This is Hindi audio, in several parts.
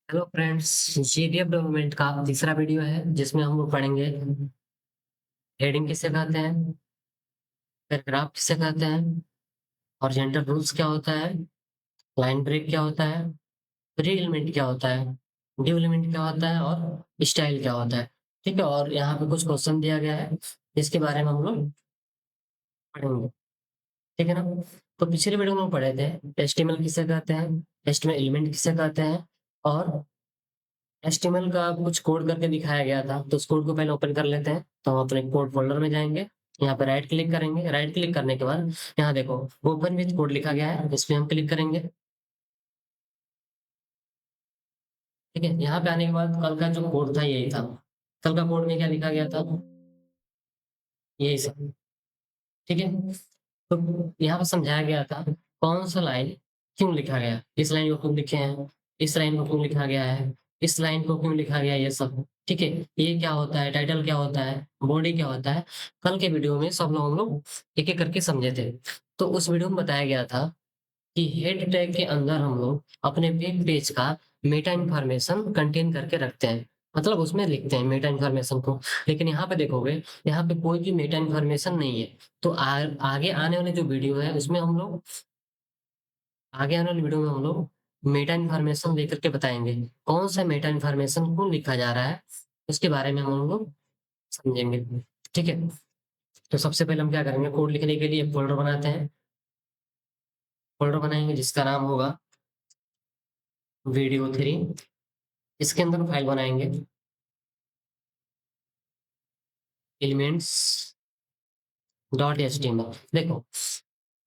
हेलो फ्रेंड्स, जीडीएफ डेवलपमेंट का तीसरा वीडियो है जिसमें हम लोग पढ़ेंगे हेडिंग किसे कहते हैं, पैराग्राफ किसे कहते हैं, हॉरिजॉन्टल रूल्स क्या होता है, लाइन ब्रेक क्या होता है, प्री एलिमेंट क्या होता है, ड्यू एलिमेंट क्या होता है और स्टाइल क्या होता है। ठीक है, और यहाँ पे कुछ क्वेश्चन दिया गया है जिसके बारे में हम लोग पढ़ेंगे। ठीक है ना। तो पिछले वीडियो में हम पढ़े थे एचटीएमएल किसे कहते हैं, एचटीएमएल एलिमेंट किसे कहते हैं और एचटीएमएल का कुछ कोड करके दिखाया गया था। तो उस कोड को पहले ओपन कर लेते हैं। तो हम अपने कोड फोल्डर में जाएंगे, यहाँ पे राइट क्लिक करेंगे। राइट क्लिक करने के बाद यहाँ देखो ओपन विथ कोड लिखा गया है, इस पे हम क्लिक करेंगे। ठीक है, यहाँ पे आने के बाद कल का जो कोड था यही था। कल का कोड में क्या लिखा गया था, यही सब। ठीक है, तो यहाँ पर समझाया गया था कौन सा लाइन क्यों लिखा गया, इस लाइन को क्यों लिखे हैं, इस लाइन को क्यों लिखा गया है, इस लाइन को क्यों लिखा गया है, ये सब। ठीक है, ये क्या होता है, टाइटल क्या होता है, बॉडी क्या होता है। कल के वीडियो में सब लोग हम लोग एक एक करके समझे थे। तो उस वीडियो में बताया गया था कि हेड टैग के अंदर हम लोग अपने वेब पेज का मेटा इन्फॉर्मेशन कंटेन करके रखते हैं, मतलब उसमें लिखते हैं मेटा इन्फॉर्मेशन को। लेकिन यहाँ पे देखोगे, यहाँ पे कोई भी मेटा इन्फॉर्मेशन नहीं है। तो आगे आने वाले जो वीडियो है उसमें हम लोग, आगे आने वाले वीडियो में हम लोग मेटा इन्फॉर्मेशन लेकर के बताएंगे कौन सा मेटा इन्फॉर्मेशन क्यों लिखा जा रहा है, उसके बारे में हम लोग समझेंगे। ठीक है, तो सबसे पहले हम क्या करेंगे, कोड लिखने के लिए फोल्डर बनाते हैं। फोल्डर बनाएंगे जिसका नाम होगा वीडियो 3। इसके अंदर फाइल बनाएंगे elements dot H T M L. देखो,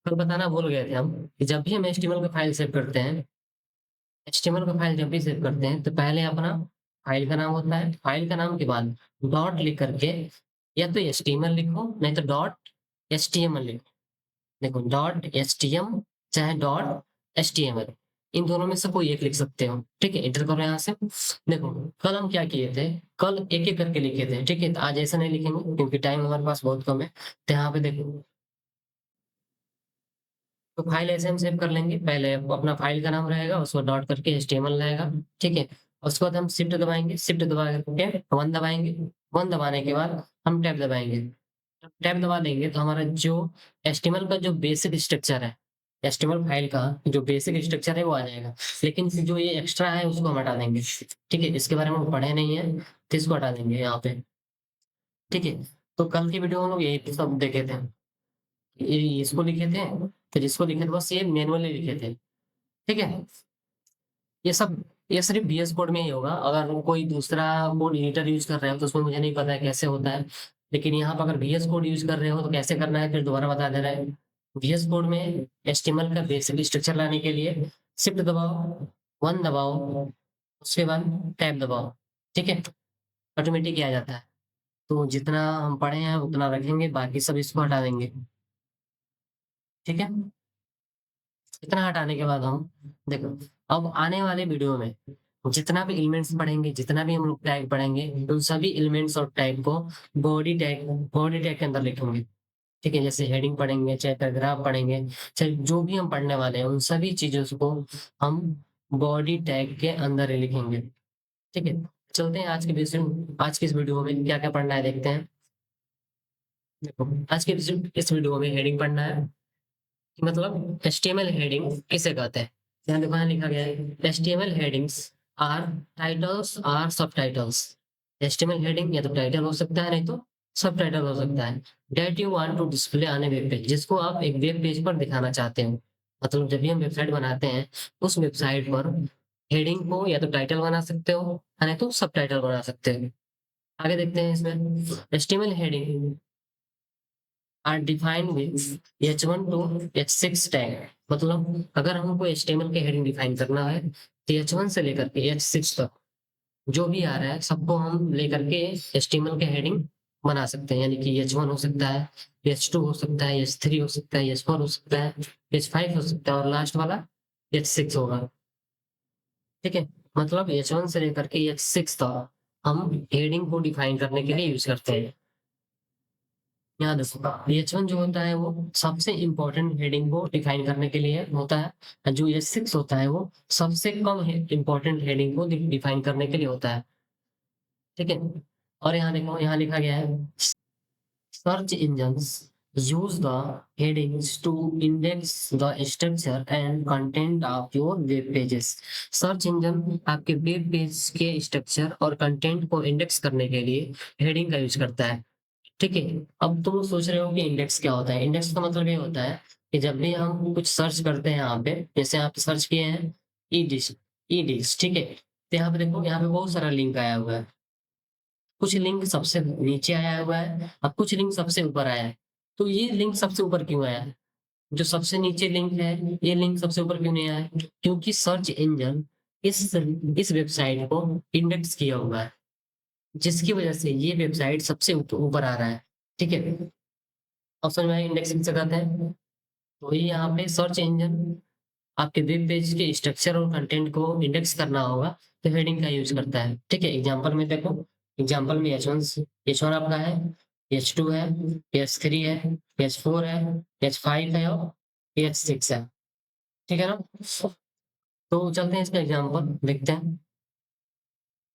कल बताना भूल गए थे हम कि जब भी हम एच टी एम एल का फाइल सेव करते हैं, एच टी एम एल का फाइल जब भी सेव करते हैं तो पहले अपना फाइल का नाम होता है, फाइल का नाम के बाद डॉट लिख करके या तो एच टी एम एल लिखो नहीं तो dot H T M L लिखो। देखो, डॉट एच टी एम चाहे dot H T M L, इन दोनों में से कोई एक लिख सकते हो। ठीक है, एंटर करो यहाँ से। देखो, कल हम क्या किए थे, कल एक एक करके लिखे थे। ठीक है, तो आज ऐसा नहीं लिखेंगे क्योंकि टाइम हमारे पास बहुत कम है। तो यहाँ पे देखो, तो फाइल ऐसे हम सेव कर लेंगे। पहले अपना फाइल का नाम रहेगा, उसको डॉट करके एचटीएमएल रहेगा। ठीक है, उसके बाद हम शिफ्ट दबाएंगे, शिफ्ट दबा करके वन दबाएंगे। वन दबाने के बाद हम टैब दबाएंगे। टैब दबा देंगे तो हमारा जो एचटीएमएल का जो बेसिक स्ट्रक्चर है, एचटीएमएल फाइल का जो बेसिक स्ट्रक्चर है वो आ जाएगा। लेकिन जो ये एक्स्ट्रा है उसको हम हटा देंगे। ठीक है, इसके बारे में हम पढ़े नहीं है तो इसको हटा देंगे यहाँ पे। ठीक है, तो कल की वीडियो में हम लोग यही सब देखे थे, ये इसको लिखे थे, फिर इसको लिखे थे, बस ये मैनुअली लिखे थे। ठीक है, ये सब, ये सिर्फ VS कोड में ही होगा। अगर कोई दूसरा कोड एडिटर यूज कर रहे हो तो उसमें मुझे नहीं पता है कैसे होता है। लेकिन यहाँ पर अगर VS कोड यूज कर रहे हो तो कैसे करना है फिर दोबारा बता दे रहा है। VS कोड में HTML का बेसिक स्ट्रक्चर लाने के लिए शिफ्ट दबाओ, वन दबाओ, उसके बाद टैब दबाओ। ठीक है, ऑटोमेटिक आ जाता है। तो जितना हम पढ़े हैं उतना रखेंगे, बाकी सब इसको हटा देंगे। ठीक है, इतना हटाने के बाद हम देखो, अब आने वाले वीडियो में जितना भी एलिमेंट्स पढ़ेंगे, जितना भी हम लोग टैग पढ़ेंगे, उन सभी एलिमेंट्स और टैग को बॉडी टैग के अंदर लिखेंगे। ठीक है, जैसे हेडिंग पढ़ेंगे, चाहे पैराग्राफ पढ़ेंगे, चाहे जो भी हम पढ़ने वाले हैं उन सभी चीजों को हम बॉडी टैग के अंदर ही लिखेंगे। ठीक है, चलते हैं आज के विषय, आज की इस वीडियो में क्या क्या पढ़ना है देखते हैं। देखो, आज के इस वीडियो में हेडिंग पढ़ना है कि मतलब HTML हेडिंग किसे कहते हैं। यहाँ देखो, यहाँ लिखा गया है HTML headings are titles are subtitles. HTML heading या तो टाइटल हो सकता है नहीं तो सब टाइटल हो सकता है। That you want to display on a web page, जिसको आप एक वेब पेज पर दिखाना चाहते हो। मतलब जब भी हम वेबसाइट बनाते हैं उस वेबसाइट पर हेडिंग को या तो टाइटल बना सकते हो या नहीं तो सब टाइटल बना सकते हो। आगे देखते हैं इसमें HTML heading are defined with H1 to H6 tag. मतलब अगर हमको HTML के हेडिंग डिफाइन करना है तो H1 से लेकर के H6 तक जो भी आ रहा है सबको हम लेकर के HTML के हेडिंग बना सकते हैं। यानी कि H1 हो सकता है, H2 हो सकता है, H3 हो सकता है, H4 हो सकता है, H5 हो सकता है और लास्ट वाला H6 होगा। ठीक है, मतलब H1 से लेकर के H6 तक हम हेडिंग को डिफाइन करने के लिए यूज करते हैं। यहाँ देखो H1 जो होता है वो सबसे इम्पोर्टेंट हेडिंग को डिफाइन करने के लिए होता है, और जो H6 होता है वो सबसे कम इम्पोर्टेंट हेडिंग को डिफाइन करने के लिए होता है, ठीक है। और यहाँ देखो, यहाँ लिखा गया है search engines use the headings to index the structure and content of your web pages। Search engine आपके वेब पेज के स्ट्रक्चर और कंटेंट को इंडेक्स करने के लिए हेडिंग का यूज करता है, ठीक है। अब तुम सोच रहे हो कि इंडेक्स क्या होता है। इंडेक्स का मतलब ये होता है कि जब भी हम कुछ सर्च करते हैं यहाँ पे, जैसे आप सर्च किए हैं ई डिश, ठीक है, तो यहाँ पे देखो, यहाँ पे बहुत सारा लिंक आया हुआ है। कुछ लिंक सबसे नीचे आया हुआ है और कुछ लिंक सबसे ऊपर आया है। तो ये लिंक सबसे ऊपर क्यों आया है? जो सबसे नीचे लिंक है, ये लिंक सबसे ऊपर क्यों नहीं आया है? क्योंकि सर्च इंजन इस वेबसाइट को इंडेक्स किया हुआ है, जिसकी वजह से ये वेबसाइट सबसे ऊपर आ रहा है, ठीक है। ऑप्शन में इंडेक्सिंग से करते हैं, तो ये यहाँ पे सर्च इंजन आपके वेब पेज के स्ट्रक्चर और कंटेंट को इंडेक्स करना होगा, तो हेडिंग का यूज करता है, ठीक है। एग्जांपल में देखो, एग्जांपल में H1 आपका है, H2 है, H3 है, H4 है, H5 है और H6 है, ठीक है ना। तो चलते हैं इसका एग्जांपल देखते हैं।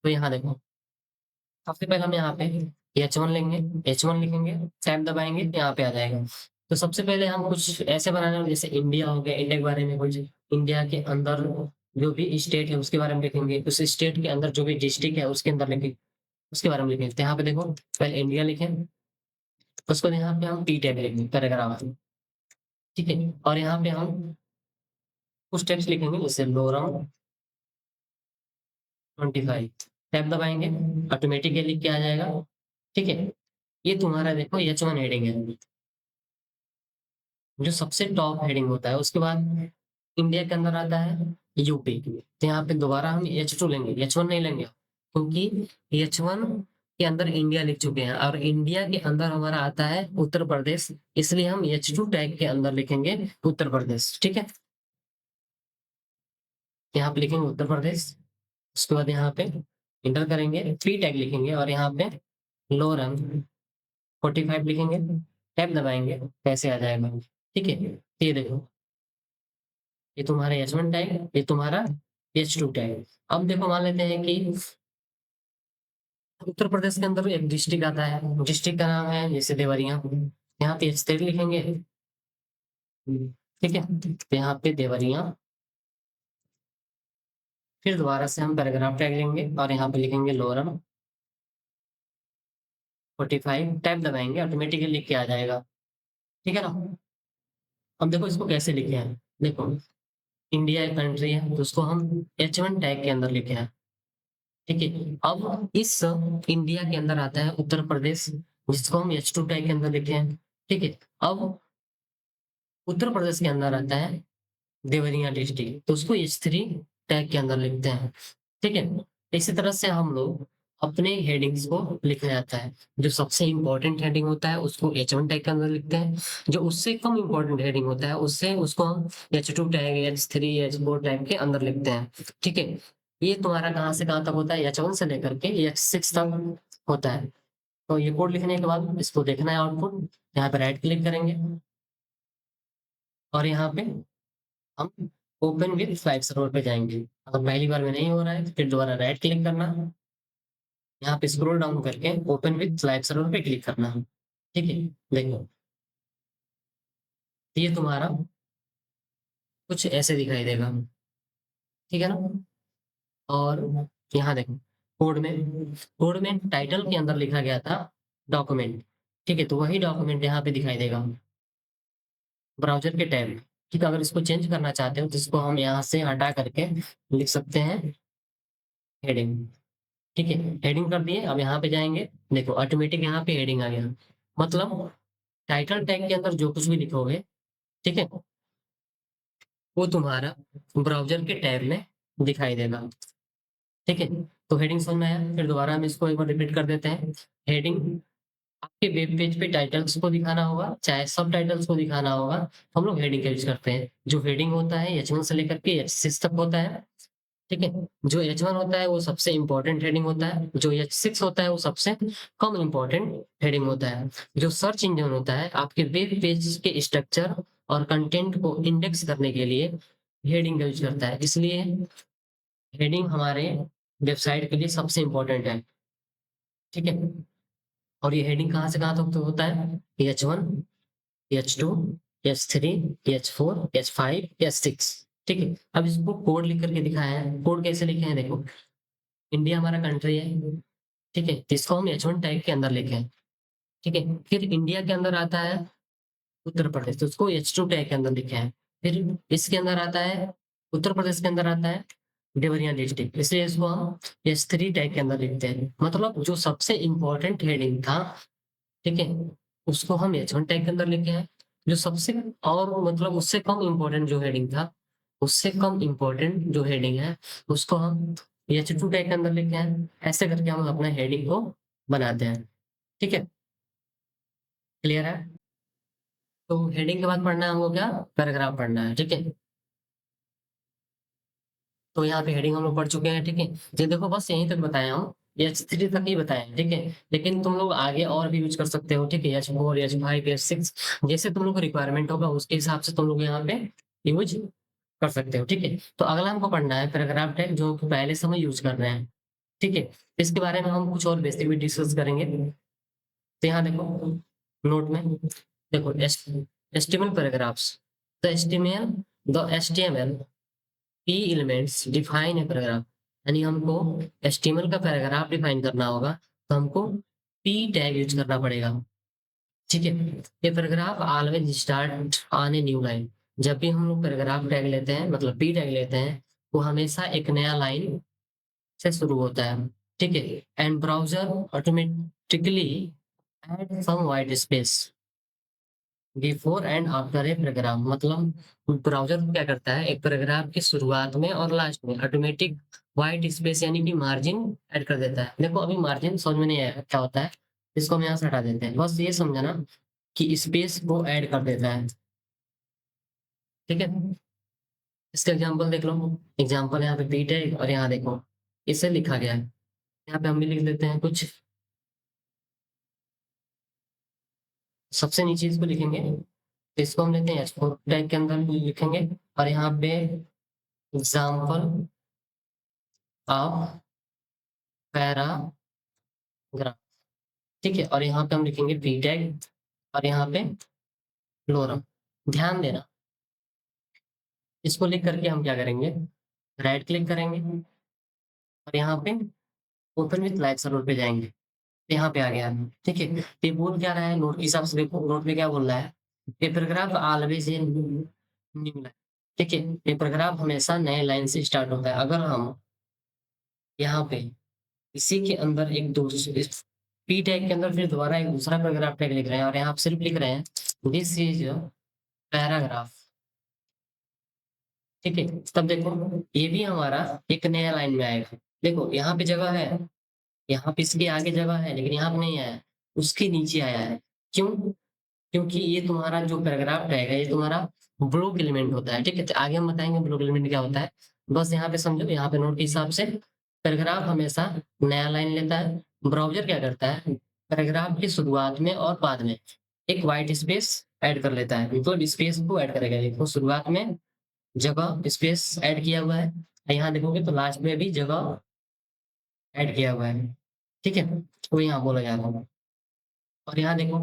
तो यहाँ देखो, सबसे पहले हम यहाँ पे H1 लेंगे, H1 लिखेंगे, टैब दबाएंगे, यहाँ पे आ जाएगा। तो सबसे पहले हम कुछ ऐसे बनाने हैं, जैसे इंडिया हो गया, इंडिया के बारे में कुछ, इंडिया के अंदर जो भी स्टेट है उसके बारे में लिखेंगे, उस स्टेट के अंदर जो भी डिस्ट्रिक्ट है उसके अंदर लिखेंगे, उसके बारे में लिखेंगे। तो यहाँ पे देखो, पहले इंडिया लिखें, उसको यहाँ पे हम टी टैग लिखेंगे, पैराग्राफ, ठीक है। और यहाँ पे हम कुछ टेक्स्ट लिखेंगे, जैसे लोरम 25, टैब दबाएंगे, ऑटोमेटिकली लिख के आ जाएगा, ठीक है। ये तुम्हारा देखो H1 हेडिंग है, जो सबसे टॉप हेडिंग होता है। उसके बाद इंडिया के अंदर आता है यूपी, तो यहाँ पे दोबारा हम H2 लेंगे, H1 नहीं लेंगे, क्योंकि H1 के अंदर इंडिया लिख चुके हैं और इंडिया के अंदर हमारा आता है उत्तर प्रदेश, इसलिए हम H2 टैग के अंदर लिखेंगे उत्तर प्रदेश, ठीक है। यहाँ पे लिखेंगे उत्तर प्रदेश, उसके बाद यहाँ पे इंटर करेंगे, थ्री टैग लिखेंगे और यहाँ पे लोरम 45 लिखेंगे, टैब दबाएंगे, कैसे आ जाएगा, ठीक है। ये देखो, ये तुम्हारा H1 टैग, ये तुम्हारा H2 टैग। अब देखो, मान लेते हैं कि उत्तर प्रदेश के अंदर एक डिस्ट्रिक्ट आता है, डिस्ट्रिक्ट का नाम है जैसे देवरिया, यहाँ पे H3 लिखेंगे, ठीक है, तो यहाँ पे देवरिया, फिर दोबारा से हम पैराग्राफ टैग लेंगे और यहाँ पे लिखेंगे लोरम 45, टैब दबाएंगे, ऑटोमेटिकली लिख के आ जाएगा, ठीक है ना। अब देखो इसको कैसे लिखे हैं, देखो इंडिया एक कंट्री है तो उसको हम H1 टैग के अंदर लिखे हैं, ठीक है। अब इस इंडिया के अंदर आता है उत्तर प्रदेश, जिसको हम H2 टैग के अंदर लिखे हैं, ठीक है। अब उत्तर प्रदेश के अंदर आता है देवरिया डिस्ट्रिक्ट, तो उसको H3 टैग के अंदर लिखते हैं, ठीक है। इसी तरह से हम लोग अपने हेडिंग्स को लिखा जाता है, जो सबसे इंपॉर्टेंट हेडिंग होता है उसको H1 टैग के अंदर लिखते हैं, जो उससे कम इंपॉर्टेंट हेडिंग होता है उसको हम H2 tag, H3, H4 tag के अंदर लिखते हैं, ठीक है। ये तुम्हारा कहाँ से कहाँ तक होता है, H1 से लेकर के H6 तक होता है। तो ये कोड लिखने के बाद इसको देखना है आउटपुट, यहाँ पे राइट क्लिक करेंगे और यहाँ पे हम ओपन विद फाइल सर्वर पे जाएंगे। अगर पहली बार में नहीं हो रहा है तो फिर दोबारा राइट क्लिक करना है, यहाँ पे स्क्रॉल डाउन करके ओपन विद लाइव सर्वर पे क्लिक करना है, ठीक है। देखो, ये तुम्हारा कुछ ऐसे दिखाई देगा, ठीक है ना। और यहाँ देखो, कोड में टाइटल के अंदर लिखा गया था डॉक्यूमेंट, ठीक है, तो वही डॉक्यूमेंट यहाँ पे दिखाई देगा ब्राउजर के टैब, ठीक है। अगर इसको चेंज करना चाहते हो तो इसको हम यहाँ से हटा करके लिख सकते हैं हेडिंग, ठीक है। हेडिंग कर दिए, अब यहाँ पे जाएंगे, देखो ऑटोमेटिक यहाँ पे हेडिंग आ गया, मतलब टाइटल टैग के अंदर जो कुछ भी लिखोगे, ठीक है, वो तुम्हारा ब्राउजर के टैब में दिखाई देगा, ठीक है। तो हेडिंग समझ में आया, फिर दोबारा हम इसको एक बार रिपीट कर देते हैं। हेडिंग आपके वेब पेज पे टाइटल्स को दिखाना होगा, चाहे सब टाइटल्स को दिखाना होगा, हम लोग हेडिंग का यूज करते हैं। जो हेडिंग होता है H1 से लेकर के H6 तक होता है, ठीक है? जो H1 होता है वो सबसे इम्पोर्टेंट हेडिंग होता है, जो H6 होता है वो सबसे कम इम्पोर्टेंट हेडिंग होता है। जो सर्च इंजन होता है आपके वेब पेज के स्ट्रक्चर और कंटेंट को इंडेक्स करने के लिए हेडिंग का यूज़ करता है। इसलिए हेडिंग हमारे वेबसाइट के लिए सबसे इम्पोर्टेंट है, ठीक है? और ये हेडिंग कहाँ से कहाँ तक तो होता है? H1, H2, H3, H4, H5, H6, ठीक है? अब इसको कोड लिख करके दिखाया है। कोड कैसे लिखे हैं देखो, इंडिया हमारा कंट्री है, ठीक है? तो इसको हम H1 टैग के अंदर लिखे हैं, ठीक है? फिर इंडिया के अंदर आता है उत्तर प्रदेश, तो उसको H2 टैग के अंदर लिखे हैं। फिर इसके अंदर आता है उत्तर प्रदेश के अंदर आता है देवरिया डिस्ट्रिक्ट, इसलिए इसको हम H3 टैग के अंदर लिखते हैं। मतलब जो सबसे इम्पोर्टेंट हेडिंग था, ठीक है, उसको हम H1 टैग के अंदर लिखे हैं। जो सबसे और मतलब उससे कम इम्पोर्टेंट जो हेडिंग था, उससे कम इम्पोर्टेंट जो हेडिंग है, उसको हम H2 टैग के अंदर लिखे हैं। ऐसे करके हम अपने हेडिंग को बनाते हैं, ठीक है? क्लियर है? तो हेडिंग के बाद पढ़ना है हमको क्या? पैराग्राफ पढ़ना है, ठीक है? तो यहाँ पे हेडिंग हम लोग पढ़ चुके हैं, ठीक है? ये देखो बस यहीं तक बताया हूँ, H3 तक ही बताया है, ठीक है? लेकिन तुम लोग आगे और भी यूज कर सकते हो, ठीक है? H4, H5, H6 जैसे तुम लोग को रिक्वायरमेंट होगा उसके हिसाब से तुम लोग यहाँ पे यूज कर सकते हो, ठीक है? तो अगला हमको पढ़ना है पैराग्राफ टैग, जो कि पहले से हम यूज कर रहे हैं, ठीक है? इसके बारे में हम कुछ और बेसिक भी डिस्कस करेंगे। तो यहाँ देखो नोट में देखो HTML paragraphs, the HTML the HTML की एलिमेंट्स डिफाइन ए पैराग्राफ, यानी हमको HTML का पैराग्राफ डिफाइन करना होगा, तो हमको p टैग यूज करना पड़ेगा, ठीक है? ये paragraph always start on a new line, जब भी हम लोग पैराग्राफ टैग लेते हैं मतलब p टैग लेते हैं, वो हमेशा एक नया लाइन से शुरू होता है, ठीक है? And browser automatically add some white space before and after a paragraph, मतलब ब्राउज़र क्या करता है, एक पैराग्राफ की शुरुआत में और लास्ट में ऑटोमेटिक व्हाइट स्पेस यानी कि मार्जिन ऐड कर देता है। देखो अभी मार्जिन समझ में नहीं आया क्या होता है, इसको हम यहाँ से हटा देते हैं। बस ये समझना कि स्पेस को ऐड कर देता है, ठीक है? इसका एग्जांपल देख लो। एग्जांपल यहाँ पे बीट है और यहाँ देखो इसे लिखा गया है। यहाँ पे हम भी लिख देते हैं कुछ, सबसे नीचे इसको लिखेंगे, तो इसको हम लेते हैं H4 टैग के अंदर लिखेंगे और यहाँ पे एग्जाम्पल ऑफ पैराग्राफ, ठीक है? और यहाँ पे हम लिखेंगे बी टैग और यहाँ पे लोरम। ध्यान देना, इसको लिख करके हम क्या करेंगे, राइट क्लिक करेंगे और यहाँ पे ओपन विथ लाइव सर्वर पे जाएंगे, तो यहाँ पे आ गया, ठीक है? ये बोल क्या रहा है नोट के हिसाब से, देखो नोट में क्या बोल रहा है, ये paragraph always in new line, ठीक है? ये पैराग्राफ हमेशा नए लाइन से स्टार्ट होता है। अगर हम यहाँ पे इसी के अंदर एक दूसरे पी टैग के अंदर फिर दोबारा एक दूसरा पैराग्राफ टैग लिख रहे हैं और यहाँ आप सिर्फ लिख रहे हैं दिस इज पैराग्राफ, ठीक है? तब देखो ये भी हमारा एक नया लाइन में आएगा। देखो यहाँ पे जगह है, यहाँ पे इसके आगे जगह है, लेकिन यहाँ पे नहीं आया, उसके नीचे आया है। क्यों? क्योंकि ये तुम्हारा जो पैराग्राफ टैग है ये तुम्हारा ब्लॉक एलिमेंट होता है, ठीक है? तो आगे हम बताएंगे ब्लॉक एलिमेंट क्या होता है। बस यहाँ पे समझो, यहाँ पे नोट के हिसाब से पैराग्राफ हमेशा नया लाइन लेता है। ब्राउजर क्या करता है, पैराग्राफ की शुरुआत में और बाद में एक व्हाइट स्पेस ऐड कर लेता है, मतलब स्पेस को ऐड करेगा। देखो शुरुआत में जगह स्पेस ऐड किया हुआ है, यहाँ देखोगे तो लास्ट में भी जगह ऐड किया हुआ है, ठीक है? तो यहाँ बोला जा रहा है। और यहाँ देखो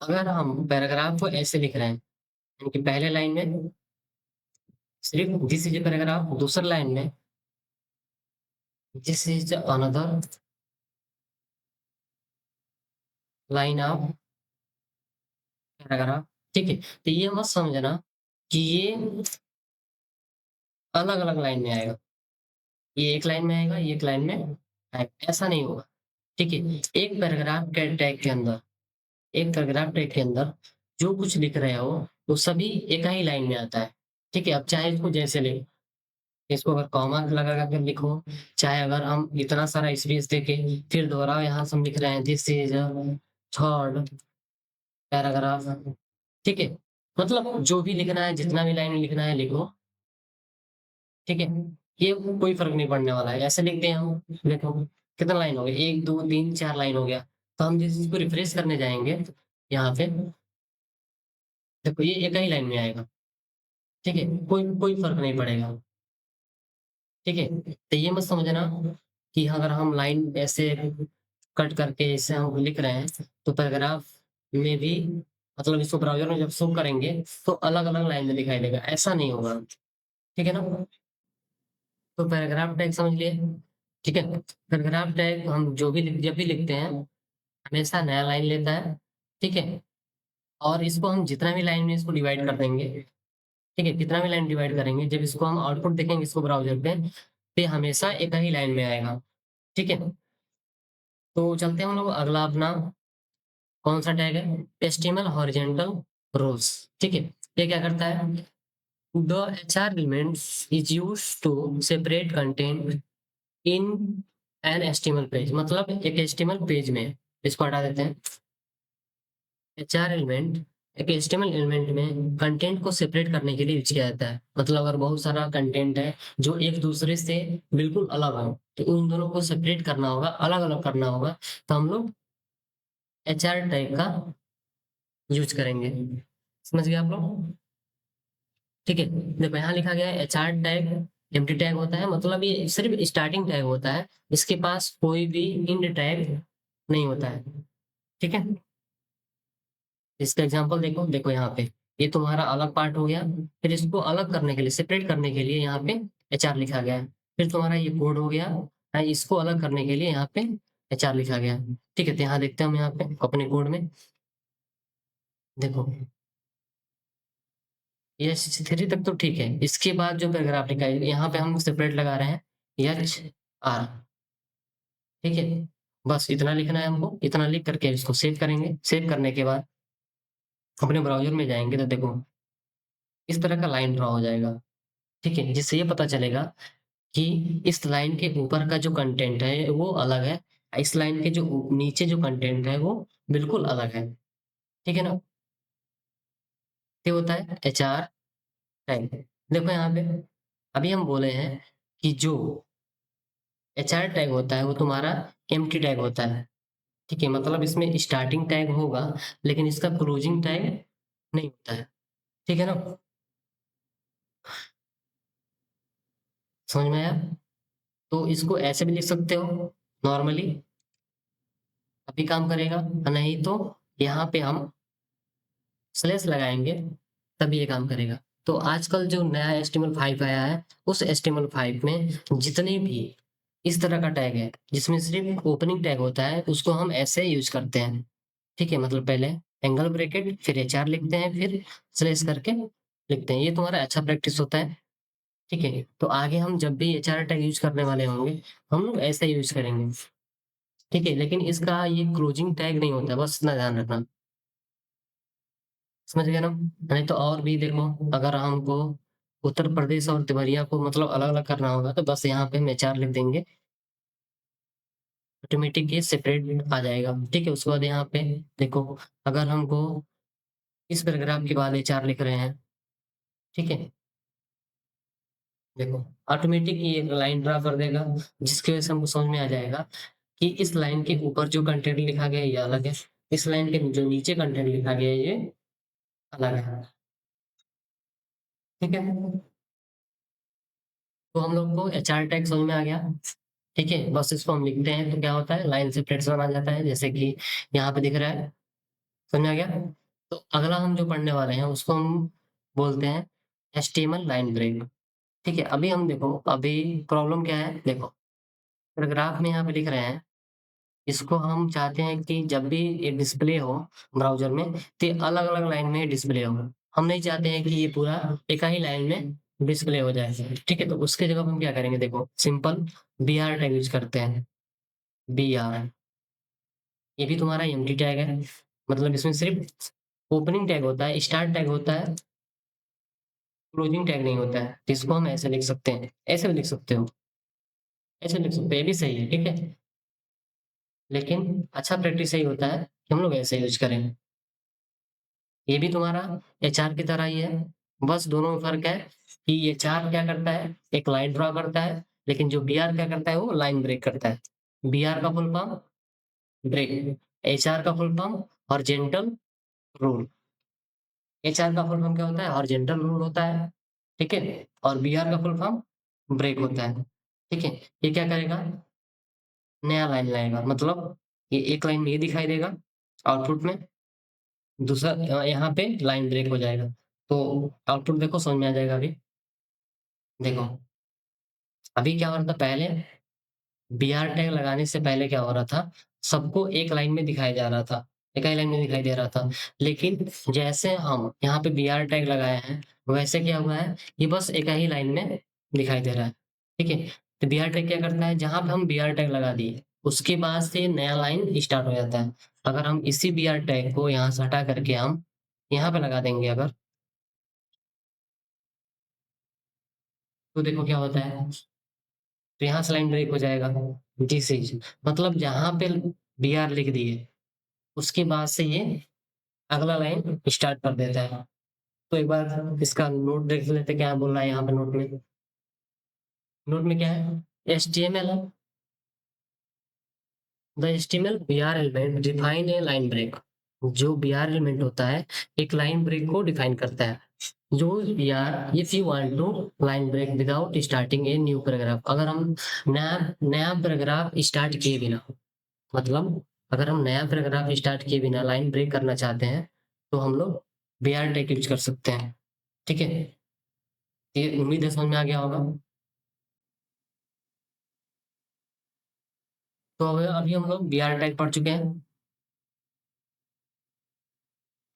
अगर हम पैराग्राफ को ऐसे लिख रहे हैं, यानी कि पहले लाइन में सिर्फ दिस इज पैराग्राफ, दूसरी लाइन में this is another line of paragraph, ठीक है? तो ये मत समझना कि ये अलग अलग लाइन में आएगा, ये एक लाइन में आएगा, ये एक लाइन में आएगा, ऐसा नहीं होगा, ठीक है? एक पैराग्राफ के टैग के अंदर, एक पैराग्राफ टैग के अंदर जो कुछ लिख रहे हो वो सभी एक ही लाइन में आता है, ठीक है? अब चाहे इसको जैसे लिखो, इसको अगर कॉमा लगा कर लिखो, चाहे अगर हम इतना सारा स्पेस देके फिर दोबारा यहाँ से हम लिख रहे हैं दिस इज थर्ड पैराग्राफ, ठीक है? मतलब जो भी लिखना है, जितना भी लाइन में लिखना है लिखो, ठीक है? ये कोई फ़र्क नहीं पड़ने वाला है। ऐसे लिखते हैं हम, देखो कितना लाइन हो गया, 1, 2, 3, 4 लाइन हो गया। तो हम जिस चीज़ को रिफ्रेश करने जाएँगे, यहाँ पे देखो ये एक ही लाइन में आएगा, ठीक है? कोई कोई फ़र्क नहीं पड़ेगा, ठीक है? तो ये मत समझना कि अगर हम लाइन ऐसे कट करके इसे हम लिख रहे हैं, तो पैराग्राफ में भी मतलब इसको ब्राउज़र में जब शो करेंगे, तो अलग-अलग लाइन में दिखाई देगा, ऐसा नहीं होगा, ठीक है ना? तो पैराग्राफ टैग समझ लिए, ठीक है? पैराग्राफ टैग हम जब भी लिखते हैं, हमेशा नया लाइन लेता है, ठीक है? और इसको हम जितना भी लाइन में इसको डिवाइड कर देंगे, ठीक है? कितना भी लाइन डिवाइड करेंगे, जब इसको हम आउटपुट देखेंगे इसको ब्राउज़र पे, तो ये हमेशा एक ही लाइन में आएगा, ठीक है? तो चलते हैं हम लोग अगला अपना कौन-सा टैग है? एचटीएमएल हॉरिज़ॉन्टल रोज़, ठीक है? ये क्या करता है? The HR elements is used to separate content in an HTML page, मतलब एक HTML पेज में, इसको हटा देते हैं। HR एलिमेंट एक HTML एलिमेंट में कंटेंट को सेपरेट करने के लिए यूज़ किया जाता है। मतलब अगर बहुत सारा कंटेंट है जो एक दूसरे से बिल्कुल अलग हो, तो उन दोनों को सेपरेट करना होगा, अलग-अलग करना होगा, तो हम लोग HR टैग का यूज़ करेंगे। समझ गए आप लोग? ठीक है, देखो यहाँ लिखा गया है एचआर टैग एम्प्टी टैग होता है, मतलब ये सिर्फ स्टार्टिंग टैग होता है, इसके पास कोई भी एंड टैग नहीं होता है, ठीक है? इसका एग्जांपल देखो, देखो यहाँ पे ये तुम्हारा अलग पार्ट हो गया, फिर इसको अलग करने के लिए, सेपरेट करने के लिए यहाँ पे एचआर लिखा गया है, फिर तुम्हारा ये कोड हो गया, इसको अलग करने के लिए यहाँ पे एचआर लिखा गया है, ठीक है? तो यहाँ देखते हैं हम यहाँ पे अपने कोड में, देखो ये 3 तक तो ठीक है, इसके बाद जो पैराग्राफ लिखा है यहाँ पे हम सेपरेट लगा रहे हैं एचआर, ठीक है? बस इतना लिखना है हमको, इतना लिख करके इसको सेव करेंगे, सेव करने के बाद अपने ब्राउज़र में जाएँगे तो देखो इस तरह का लाइन ड्रा हो जाएगा, ठीक है? जिससे ये पता चलेगा कि इस लाइन के ऊपर का जो कंटेंट है वो अलग है, इस लाइन के जो नीचे जो कंटेंट है वो बिल्कुल अलग है, ठीक है ना? ये होता है एचआर टैग। देखो यहाँ पे अभी हम बोले हैं कि जो एचआर टैग होता है वो तुम्हारा एम्प्टी टैग होता है, ठीक है? मतलब इसमें स्टार्टिंग टैग होगा, लेकिन इसका क्लोजिंग टैग नहीं होता है, ठीक है ना? समझ में आया? तो इसको ऐसे भी लिख सकते हो नॉर्मली, तभी काम करेगा, नहीं तो यहाँ पे हम स्लैश लगाएँगे, तब ये काम करेगा। तो आजकल जो नया HTML5 आया है, उस HTML5 में जितने भी इस तरह का टैग है, जिसमें सिर्फ़ ओपनिंग टैग होता है, उसको हम ऐसे यूज़ करते हैं, ठीक है? मतलब पहले एंगल ब्रैकेट, फिर एचआर लिखते हैं, फिर स्लैश करके लिखते हैं। ये तुम्हारा अच्छा प्रैक्टिस होता है, ठीक है? तो आगे हम जब भी एचआर टैग यूज़ करने वाले होंगे, हम लोग ऐसे यूज़ करेंगे, ठीक है? लेकिन इसका ये क्लोजिंग टैग नहीं होता है, बस इतना ध्यान रखना। समझ गए ना? नहीं तो और भी देखो, अगर हमको उत्तर प्रदेश और देवरिया को मतलब अलग-अलग करना होगा, तो बस यहाँ पे हम एचआर लिख देंगे, ऑटोमेटिक ये सेपरेट आ जाएगा, ठीक है? उसके बाद यहाँ पे देखो, अगर हमको इस पैराग्राफ के बाद एचआर लिख रहे हैं, ठीक है? देखो, ऑटोमेटिक ये एक लाइन ड्रा कर देगा, जिसकी वजह से हमको समझ में आ जाएगा कि इस लाइन के ऊपर जो कंटेंट लिखा गया है, ये अलग है। इस लाइन के जो नीचे कंटेंट लिखा गया है, ये अलग है, ठीक है? तो हम लोग को एचआर टैग समझ में आ गया, ठीक है? बस इसको हम लिखते हैं तो क्या होता है, लाइन सेपरेशन आ जाता है, जैसे कि यहाँ पे दिख रहा है, समझ में आ गया? तो अगला हम जो पढ़ने वाले हैं उसको हम बोलते हैं एचटीएमएल लाइन ब्रेक, ठीक है? अभी हम देखो, अभी प्रॉब्लम क्या है, देखो पैराग्राफ में यहाँ पे लिख रहे हैं, इसको हम चाहते हैं कि जब भी ये डिस्प्ले हो ब्राउज़र में, तो ये अलग-अलग लाइन में डिस्प्ले हो। हम नहीं चाहते हैं कि ये पूरा एक ही लाइन में डिस्प्ले हो जाए, ठीक है? तो उसके जगह पे हम क्या करेंगे, देखो सिंपल बीआर टैग यूज़ करते हैं, बीआर। ये भी तुम्हारा एम्प्टी टैग है, मतलब इसमें सिर्फ़ ओपनिंग टैग होता है, स्टार्ट टैग होता है, क्लोजिंग टैग नहीं होता है। तो इसको हम ऐसे लिख सकते हैं, ऐसे भी लिख सकते हो, ऐसे लिख सकते हो, ये भी सही है, ठीक है? लेकिन अच्छा प्रैक्टिस यही होता है कि हम लोग ऐसे यूज़ करें। ये भी तुम्हारा एचआर की तरह ही है, बस दोनों में फर्क है कि ये चार क्या करता है, एक लाइन ड्रॉ करता है, लेकिन जो बी आर क्या करता है, वो लाइन ब्रेक करता है। बी आर का full form break, H R का full form horizontal rule. H R का फुल फॉर्म क्या होता है, हॉरिजॉन्टल रूल होता है, ठीक है, और बी आर का फुल फॉर्म ब्रेक होता है, ठीक है। ये क्या करेगा, नया लाइन लाएगा, मतलब ये एक लाइन में ये दिखाई देगा आउटपुट में, दूसरा यहाँ पे लाइन ब्रेक हो जाएगा। तो आउटपुट देखो समझ में आ जाएगा अभी। देखो अभी क्या हो रहा था, पहले बी आर टैग लगाने से पहले क्या हो रहा था, सबको एक लाइन में दिखाया जा रहा था, एक ही लाइन में दिखाई दे रहा था। लेकिन जैसे हम यहाँ पे बी आर टैग लगाए हैं, वैसे क्या हुआ है, ये बस एक ही लाइन में दिखाई दे रहा है, ठीक है। तो बी आर टैग क्या करता है, जहां पे हम बी आर टैग लगा दिए उसके बाद से नया लाइन स्टार्ट हो जाता है। अगर हम इसी बी आर टैग को यहाँ से हटा करके हम यहाँ पे लगा देंगे अगर, तो देखो क्या होता है, तो यहाँ से लाइन ब्रेक हो जाएगा। दिस इज, मतलब जहां पे बी आर लिख दिए उसके बाद से ये अगला लाइन स्टार्ट कर देता है। तो एक बार इसका नोट देख लेते क्या बोल रहा है यहाँ पे नोट में। नोट में क्या है, HTML है, the HTML BR element define a line break. जो BR एलिमेंट होता है एक लाइन ब्रेक को डिफाइन करता है। जो BR if you want to line break without starting a new paragraph, अगर हम नया नया पैराग्राफ स्टार्ट किए बिना, मतलब अगर हम नया पैराग्राफ स्टार्ट किए बिना लाइन ब्रेक करना चाहते हैं, तो हम लोग BR टैग यूज कर सकते हैं, ठीक है। ये उम्मीद है समझ में आ गया होगा। तो अभी हम लोग BR टैग पढ़ चुके हैं,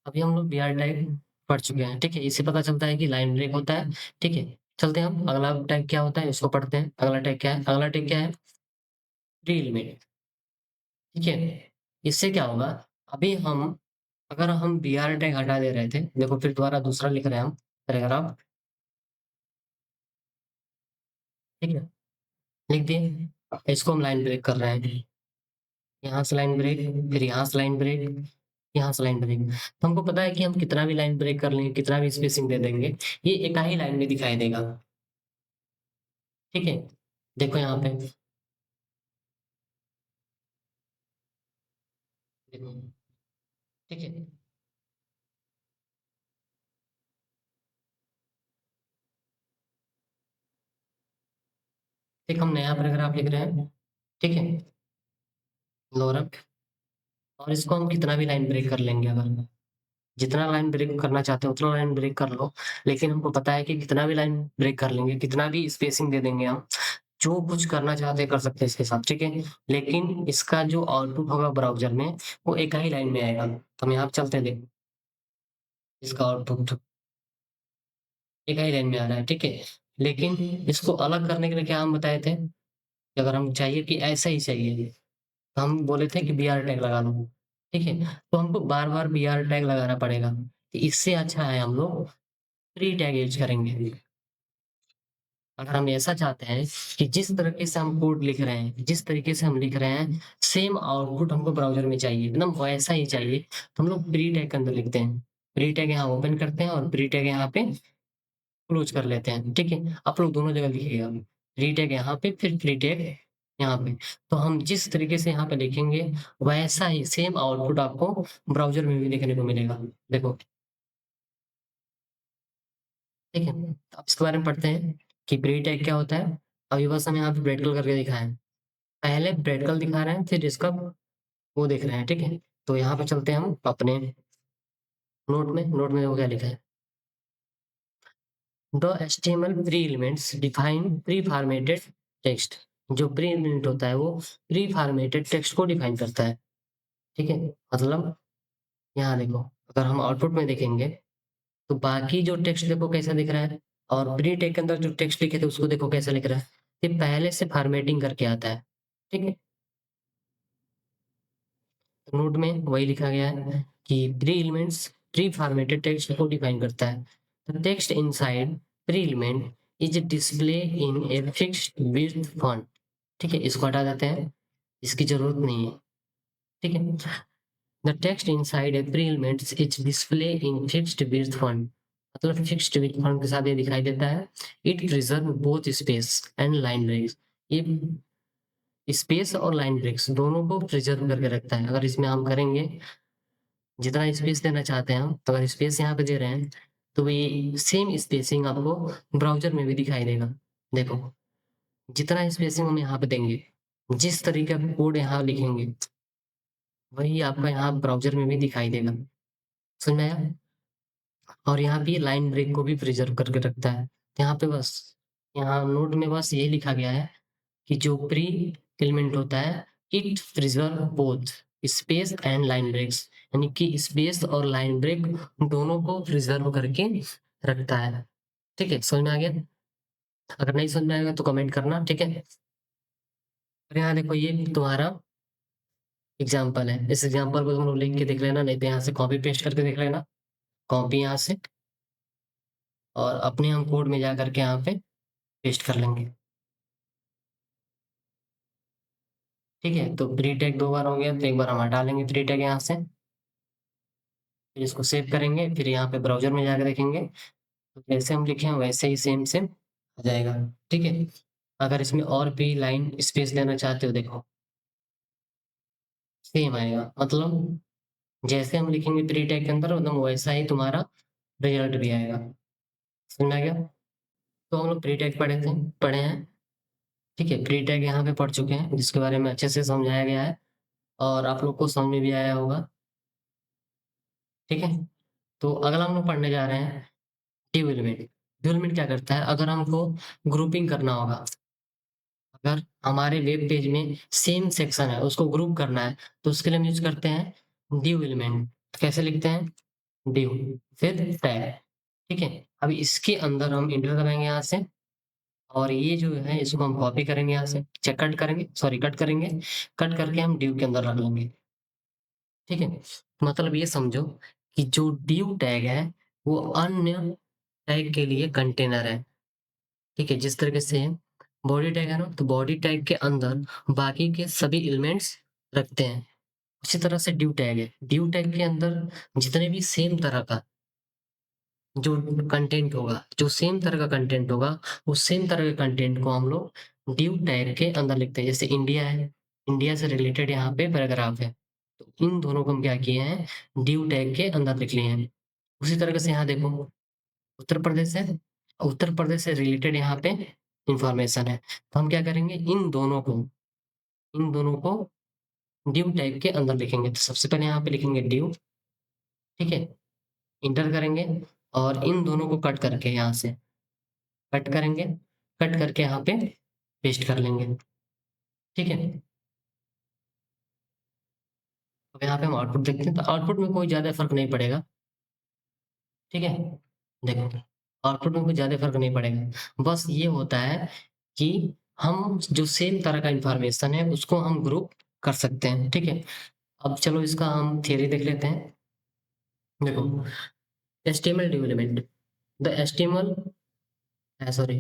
अभी हम लोग BR टैग पढ़ चुके हैं, ठीक है। इससे पता चलता है कि लाइन ब्रेक होता है, ठीक है। चलते हैं हम अगला टैग क्या होता है इसको पढ़ते हैं। अगला टैग क्या है, अगला टैग क्या है, प्री एलिमेंट, ठीक है। इससे क्या होगा, अभी हम अगर हम BR टैग हटा दे रहे थे, देखो फिर दोबारा दूसरा लिख रहे हैं हम पैराग्राफ, ठीक है, लिख दिए, इसको हम लाइन ब्रेक कर रहे हैं, यहाँ से लाइन ब्रेक, फिर यहाँ से लाइन ब्रेक, यहाँ से लाइन ब्रेक। तो हमको पता है कि हम कितना भी लाइन ब्रेक कर लेंगे, कितना भी स्पेसिंग दे देंगे, ये एक ही लाइन में दिखाई देगा, ठीक है। देखो यहाँ पे, देखो, ठीक है। एक हम नया पैराग्राफ लिख रहे हैं, ठीक है, लोअर, और इसको हम कितना भी लाइन ब्रेक कर लेंगे, अगर जितना लाइन ब्रेक करना चाहते हैं उतना लाइन ब्रेक कर लो। लेकिन हमको पता है कि कितना भी लाइन ब्रेक कर लेंगे, कितना भी स्पेसिंग दे देंगे हम, जो कुछ करना चाहते हैं कर सकते हैं इसके साथ, ठीक है। लेकिन इसका जो आउटपुट होगा ब्राउजर में, वो एक ही लाइन में आएगा। तो हम यहाँ पे चलते हैं, देखो इसका आउटपुट एक ही लाइन में आ रहा है, ठीक है। लेकिन इसको अलग करने के लिए क्या हम बताए थे, कि अगर हम चाहिए कि ऐसा ही चाहिए, तो हम बोले थे कि BR टैग लगा लो, ठीक है। तो हमको बार बार BR टैग लगाना पड़ेगा, तो इससे अच्छा है हम लोग प्री टैग यूज करेंगे। अगर हम ऐसा चाहते हैं कि जिस तरीके से हम कोड लिख रहे हैं, जिस तरीके से हम लिख रहे हैं, सेम आउटपुट हमको ब्राउजर में चाहिए, एकदम वैसा ही चाहिए, तो हम लोग प्री टैग के अंदर लिखते हैं। प्री टैग यहाँ ओपन करते हैं और प्री टैग यहाँ पे क्लोज कर लेते हैं, ठीक है। आप लोग दोनों जगह लिखिएगा, प्री टैग यहाँ पे, फिर प्री टैग यहाँ पे। तो हम जिस तरीके से यहाँ पे लिखेंगे, वैसा ही सेम आउटपुट आपको ब्राउजर में भी देखने को मिलेगा। देखो, ठीक है। अब इसके बारे में पढ़ते हैं कि प्री टैग क्या होता है। अभी बस हम यहाँ पे ब्रेड कल करके दिखाए हैं, पहले ब्रेड कल दिखा रहे हैं, फिर इसका वो देख रहे हैं, ठीक है। तो यहाँ पे चलते हैं हम अपने नोट में, नोट में वो क्या लिखा है, the HTML pre elements define pre formatted text. जो प्री एलिमेंट होता है वो प्री फॉर्मेटेड टेक्स्ट को डिफाइन करता है, ठीक है। मतलब यहाँ देखो, अगर हम आउटपुट में देखेंगे तो बाकी जो टेक्स्ट देखो कैसा दिख रहा है, और प्री टैग के अंदर जो टेक्स्ट लिखे थे उसको देखो कैसा लिख रहा है, ये पहले से फॉर्मेटिंग करके आता है, ठीक है। तो नोट में वही लिखा गया है कि pre elements pre formatted text को डिफाइन करता है। The text inside pre element is display in a fixed width font, ठीक है, इसको हटा देते हैं, इसकी जरूरत नहीं है, ठीक है। The text inside a pre element is display in fixed width font, मतलब फिक्स्ड विथ फॉर्म के साथ ये दिखाई देता है। It preserve both space and line breaks. ये स्पेस और लाइन ब्रेक्स दोनों को प्रिजर्व करके रखता है। अगर इसमें हम करेंगे, जितना स्पेस देना चाहते हैं हम, तो अगर स्पेस यहाँ पे दे रहे हैं तो ये सेम स्पेसिंग आपको ब्राउज़र में भी दिखाई देगा। देखो, जितना स्पेसिंग हम यहाँ पे देंगे, जिस तरीके का कोड यहाँ लिखेंगे, वही आपका यहाँ ब्राउज़र में भी दिखाई देगा। समझ में आया? और यहाँ पे लाइन ब्रेक को भी प्रिजर्व करके रखता है। यहाँ पे बस, यहाँ नोट में बस यही लिखा गया है कि जो प्री एलिमेंट होता है, it preserve both space and line breaks, यानी कि स्पेस और लाइन ब्रेक दोनों को प्रिजर्व करके रखता है। ठीक है, समझ में आ गया? अगर नहीं समझ में आएगा तो कमेंट करना, ठीक है? और यहाँ देखो, ये तुम्हारा एग्जाम्पल है। इस एग्जाम्पल को तुम लोग लिख के देख लेना, नहीं तो यहाँ से कॉपी पेस्ट करके देख लेना। कॉपी यहाँ से, और अपने हम कोड में जा करके यहाँ पे पेस्ट कर लेंगे। ठीक है, तो प्री टैग 2 बार हो गया, तो एक बार हम हटा लेंगे प्री टैग यहाँ से, फिर इसको सेव करेंगे, फिर यहाँ पे ब्राउज़र में जाकर देखेंगे, तो जैसे हम लिखे हैं वैसे ही सेम सेम आ जाएगा। ठीक है, अगर इसमें और भी लाइन स्पेस देना चाहते हो, देखो सेम आएगा। मतलब जैसे हम लिखेंगे प्री टैग के अंदर, मतलब वैसा ही तुम्हारा रिजल्ट भी आएगा। समझ में आ गया? तो हम लोग प्री टैग पढ़े हैं। ठीक है, प्री टैग यहाँ पे पढ़ चुके हैं, जिसके बारे में अच्छे से समझाया गया है और आप लोग को समझ में भी आया होगा। ठीक है, तो अगला हम लोग पढ़ने जा रहे हैं ड्यू एलिमेंट। ड्यू एलिमेंट क्या करता है? अगर हमको ग्रुपिंग करना होगा, अगर हमारे वेब पेज में सेम सेक्शन है, उसको ग्रुप करना है, तो उसके लिए हम यूज करते हैं ड्यू एलिमेंट। कैसे लिखते हैं? ड्यू फिर टैग। ठीक है, अब इसके अंदर हम इंटर दबाएंगे यहाँ से, और ये जो है इसको हम कॉपी करेंगे यहाँ से, चेक कट करेंगे, सॉरी कट करेंगे, कट करके हम ड्यू के अंदर रख लेंगे। ठीक है, मतलब ये समझो कि जो ड्यू टैग है वो अन्य टैग के लिए कंटेनर है। ठीक है, जिस तरीके से बॉडी टैग है ना, तो बॉडी टैग के अंदर बाकी के सभी एलिमेंट्स रखते हैं। उसी तरह से ड्यू टैग है, ड्यू टैग के अंदर जितने भी सेम तरह का जो कंटेंट होगा, जो सेम तरह का कंटेंट होगा, उस सेम तरह के कंटेंट को हम लोग ड्यू टैग के अंदर लिखते हैं। जैसे इंडिया है, इंडिया से रिलेटेड यहाँ पे पैराग्राफ है, तो इन दोनों को हम क्या किए हैं? ड्यू टैग के अंदर लिख लिए हैं। उसी तरीके से यहाँ देखो, उत्तर प्रदेश है, उत्तर प्रदेश से रिलेटेड यहाँ पे इंफॉर्मेशन है, तो हम क्या करेंगे? इन दोनों को ड्यू टैग के अंदर लिखेंगे। तो सबसे पहले यहाँ पे लिखेंगे ड्यू, ठीक है, इंटर करेंगे, और इन दोनों को कट करके यहाँ से कट करेंगे, कट करके यहाँ पे पेस्ट कर लेंगे। ठीक है, अब यहाँ पे हम आउटपुट देखते हैं, तो आउटपुट में कोई ज़्यादा फर्क नहीं पड़ेगा। ठीक है, देखो आउटपुट में कोई ज़्यादा फर्क नहीं पड़ेगा। बस ये होता है कि हम जो सेम तरह का इंफॉर्मेशन है उसको हम ग्रुप कर सकते हैं। ठीक है, अब चलो इसका हम थियरी देख लेते हैं। देखो, HTML development, the HTML sorry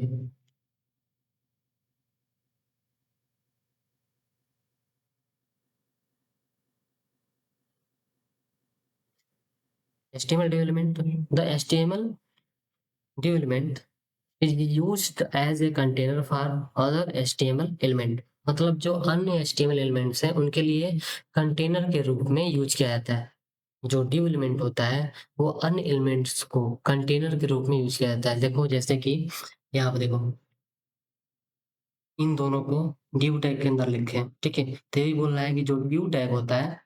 HTML development, the HTML development is used as a container for other HTML element। मतलब जो अन्य HTML एलिमेंट्स हैं उनके लिए कंटेनर के रूप में यूज किया जाता है। जो ड्यू एलिमेंट होता है वो अन्य एलिमेंट्स को कंटेनर के रूप में यूज किया जाता है। देखो जैसे कि यहाँ पे देखो, इन दोनों को ड्यू टैग के अंदर लिखें। ठीक है, तो यही बोल रहा है कि जो ड्यू टैग होता है,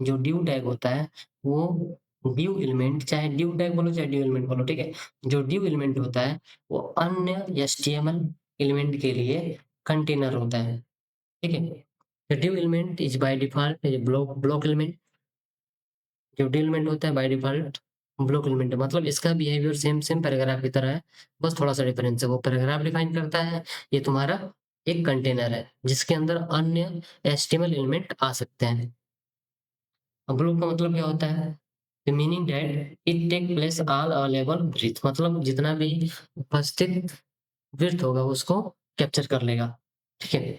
जो ड्यू टैग होता है वो ड्यू एलिमेंट, चाहे ड्यू टैग बोलो चाहे ड्यू एलिमेंट बोलो, ठीक है, जो ड्यू एलिमेंट होता है वो अन्य एचटीएमएल एलिमेंट के लिए कंटेनर होता है। ठीक है, the due element is by default block element. जो ड्यू एलिमेंट होता है बाय डिफॉल्ट ब्लॉक एलिमेंट है, मतलब इसका बिहेवियर सेम सेम पैराग्राफ की तरह है, बस थोड़ा सा डिफरेंस है। वो पैराग्राफ डिफाइन करता है, ये तुम्हारा एक कंटेनर है जिसके अंदर अन्य एचटीएमएल एलिमेंट आ सकते हैं। ब्लॉक का मतलब क्या होता है? The meaning that it take place all available width, मतलब जितना भी उपस्थित width होगा उसको कैप्चर कर लेगा। ठीक है,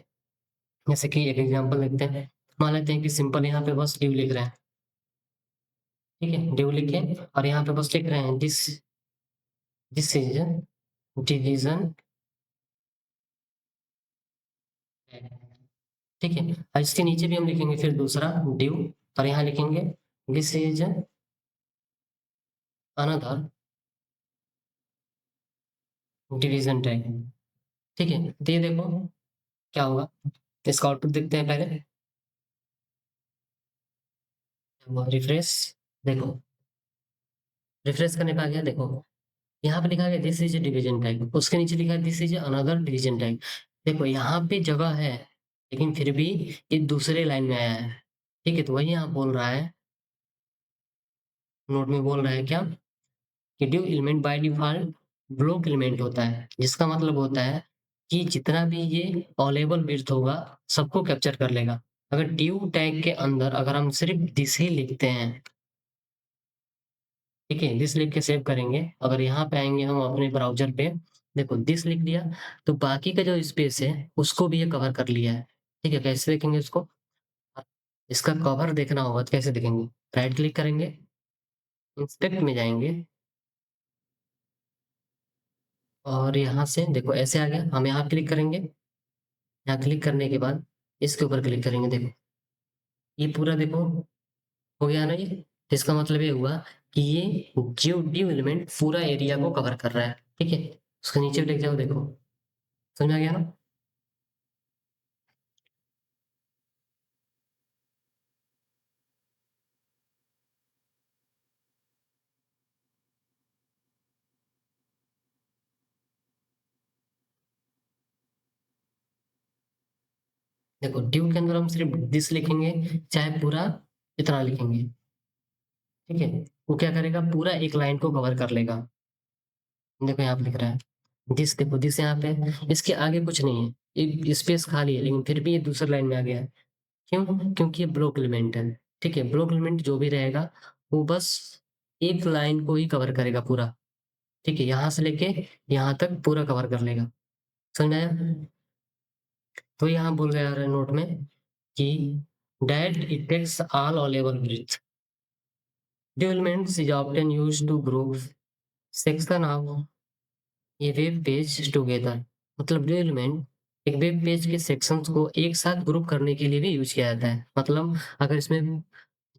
जैसे कि एक एग्जांपल लेते हैं, मान लेते हैं कि सिंपल यहाँ पे बस ड्यू लिख रहे हैं। ठीक है, ड्यू लिखे और यहाँ पे बस लिख रहे हैं दिस दिस इज डिवीजन, ठीक है। और इसके नीचे भी हम लिखेंगे फिर दूसरा ड्यू, और यहाँ लिखेंगे this is another division type, ठीक है। तो ये देखो क्या होगा, इसका आउटपुट देखते हैं पहले, रिफ्रेश, देखो रिफ्रेश करने पे आ गया, देखो यहाँ पे लिखा गया दिस इज डिवीजन टाइप, उसके नीचे लिखा है this is another division type. देखो यहाँ पे जगह है, लेकिन फिर भी ये दूसरे लाइन में आया है, ठीक है। तो वही यहाँ बोल रहा है, नोट में बोल रहा है क्या, कि due element by default block element होता है, जिसका मतलब होता है कि जितना भी ये अवेलेबल बिट्स होगा सबको कैप्चर कर लेगा। अगर ड्यू टैग के अंदर अगर हम सिर्फ दिस ही लिखते हैं, ठीक है, दिस लिख के सेव करेंगे, अगर यहाँ पे आएंगे हम अपने ब्राउजर पे, देखो दिस लिख दिया, तो बाकी का जो स्पेस है उसको भी ये कवर कर लिया है, ठीक है। कैसे देखेंगे इसको, इसका कवर देखना होगा तो कैसे देखेंगे, राइट क्लिक करेंगे, इंस्पेक्ट में जाएंगे, और यहाँ से देखो ऐसे आ गया, हम यहाँ क्लिक करेंगे, यहाँ क्लिक करने के बाद इसके ऊपर क्लिक करेंगे, देखो ये पूरा देखो हो गया ना ये। तो इसका मतलब ये हुआ कि ये जियो ड्यू एलिमेंट पूरा एरिया को कवर कर रहा है, ठीक है। उसके नीचे लिख जाओ, देखो समझ आ गया ना। देखो ड्यू के अंदर हम सिर्फ दिस लिखेंगे, चाहे पूरा इतना लिखेंगे, ठीक है, वो क्या करेगा, पूरा एक लाइन को कवर कर लेगा। देखो यहाँ पे लिख रहा है दिस, देखो दिस यहाँ पे है, इसके आगे कुछ नहीं है, एक स्पेस खाली है, लेकिन फिर भी ये दूसरी लाइन में आ गया है। क्यों, क्योंकि ये ब्लॉक एलिमेंट है, ठीक है। ब्लॉक एलिमेंट जो भी रहेगा वो बस एक लाइन को ही कवर करेगा पूरा, ठीक है, यहाँ से लेके यहाँ तक पूरा कवर कर लेगा, समझ में आया। तो यहाँ बोल रहे हैं नोट में कि that it takes all available breath. Developments is often used to group section of a web page together. मतलब डेवलपमेंट एक वेब पेज के सेक्शंस को एक साथ ग्रुप करने के लिए भी यूज किया जाता है। मतलब अगर इसमें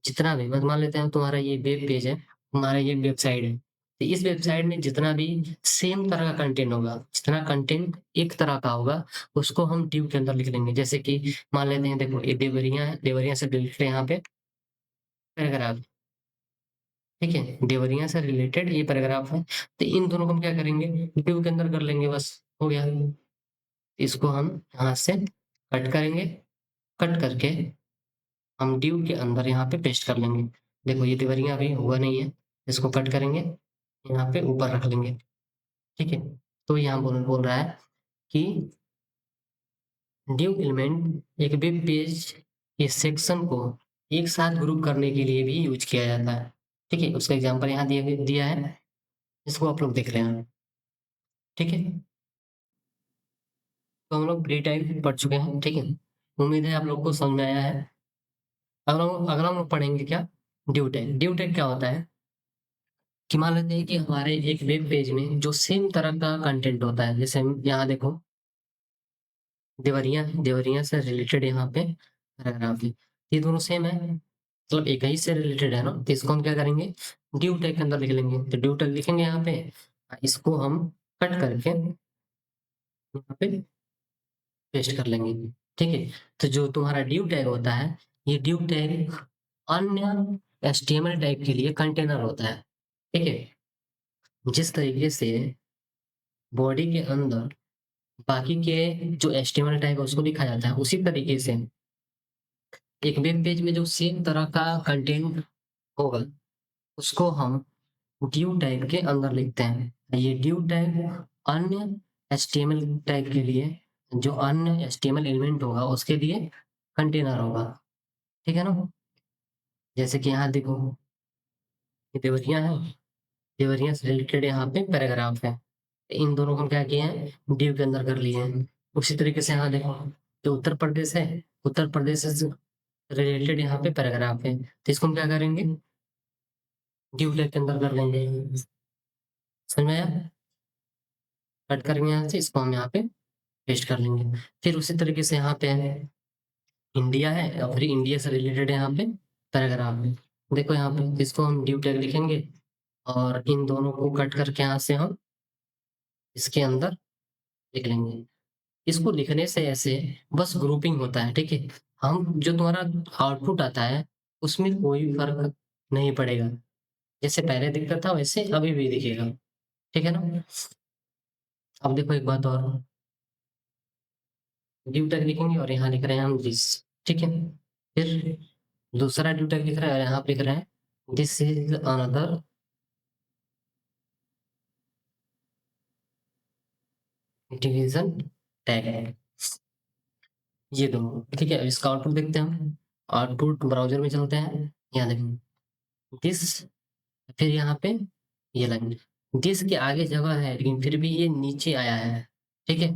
जितना भी, मान लेते हैं तुम्हारा ये वेब पेज है, तुम्हारा ये वेबसाइट है, तो इस वेबसाइट में जितना भी सेम तरह का कंटेंट होगा, जितना कंटेंट एक तरह का होगा, उसको हम डिव के अंदर लिख लेंगे। जैसे कि मान लेते हैं, देखो ये देवरिया है, देवरिया से रिलेटेड यहाँ पे पैराग्राफ, ठीक है, देवरिया से रिलेटेड ये पैराग्राफ है, तो इन दोनों को हम क्या करेंगे, डिव के अंदर कर लेंगे, बस हो गया। इसको हम यहाँ से कट करेंगे, कट करके हम डिव के अंदर यहाँ पे पेस्ट कर लेंगे। देखो ये देवरिया अभी हुआ नहीं है, इसको कट करेंगे, यहाँ पे ऊपर रख लेंगे, ठीक है। तो यहाँ बोल बोल रहा है कि डिव एलिमेंट एक वेब पेज के सेक्शन को एक साथ ग्रुप करने के लिए भी यूज किया जाता है, ठीक है। उसका एग्जांपल यहाँ दिया है, इसको आप लोग देख रहे हैं, ठीक है। तो हम लोग प्री टाइप पढ़ चुके हैं, ठीक है। उम्मीद है आप लोग को समझ में आया है। अगर हम लोग पढ़ेंगे क्या, ड्यू टैग। ड्यू टैग क्या होता है कि मान लेते हैं कि हमारे एक वेब पेज में जो सेम तरह का कंटेंट होता है, जैसे हम यहाँ देखो देवरिया, देवरिया से रिलेटेड यहाँ पे पैराग्राफ है, ये दोनों सेम है, मतलब एक ही से रिलेटेड है ना, तो इसको हम क्या करेंगे, ड्यू टैग के अंदर लिख लेंगे। तो ड्यू टैग लिखेंगे यहाँ पे, इसको हम कट करके यहाँ पे पेस्ट कर लेंगे, ठीक है। तो जो तुम्हारा ड्यू टैग होता है, ये ड्यू टैग अन्य एचटीएमएल टैग के लिए कंटेनर होता है, ठीक है। जिस तरीके से बॉडी के अंदर बाकी के जो एचटीएमएल टैग है उसको लिखा जाता है, उसी तरीके से एक वेब पेज में जो सेम तरह का कंटेंट होगा उसको हम ड्यू टैग के अंदर लिखते हैं। ये ड्यू टैग अन्य एचटीएमएल टैग के लिए, जो अन्य एचटीएमएल एलिमेंट होगा उसके लिए कंटेनर होगा, ठीक है ना। जैसे कि यहाँ देखो ये देवरिया है, देवरिया से रिलेटेड यहाँ पे पैराग्राफ है, इन दोनों को हम क्या किए हैं, ड्यू के अंदर कर लिए हैं। उसी तरीके से यहाँ देखो जो उत्तर प्रदेश है, उत्तर प्रदेश से रिलेटेड यहाँ पे पैराग्राफ है, तो इसको हम क्या करेंगे, ड्यू टैग के अंदर कर लेंगे, समझ में आया। कट करेंगे यहाँ से, इसको हम यहाँ पे पेस्ट कर लेंगे। फिर उसी तरीके से यहाँ पे इंडिया है और फिर इंडिया से रिलेटेड यहाँ पे पैराग्राफ है। देखो यहाँ पे इसको हम ड्यू टैग लिखेंगे और इन दोनों को कट करके यहाँ से हम इसके अंदर लिख लेंगे। इसको लिखने से ऐसे बस ग्रुपिंग होता है, ठीक है। हम जो तुम्हारा आउटपुट आता है उसमें कोई फर्क नहीं पड़ेगा, जैसे पहले दिखता था वैसे अभी भी दिखेगा, ठीक है ना। अब देखो एक बात और, ड्यू टैग लिखेंगे और यहाँ लिख रहे हैं हम दिस, ठीक है। फिर दूसरा ड्यू टैग लिख रहा है और यहाँ पे लिख रहे हैं this is another division tag है, ये दोनों, ठीक है। अब इसका आउटपुट देखते हैं हम। आउटपुट ब्राउजर में चलते हैं, यहाँ देखें दिस, फिर यहाँ पे ये लाइन, दिस के आगे जगह है लेकिन फिर भी ये नीचे आया है, ठीक है।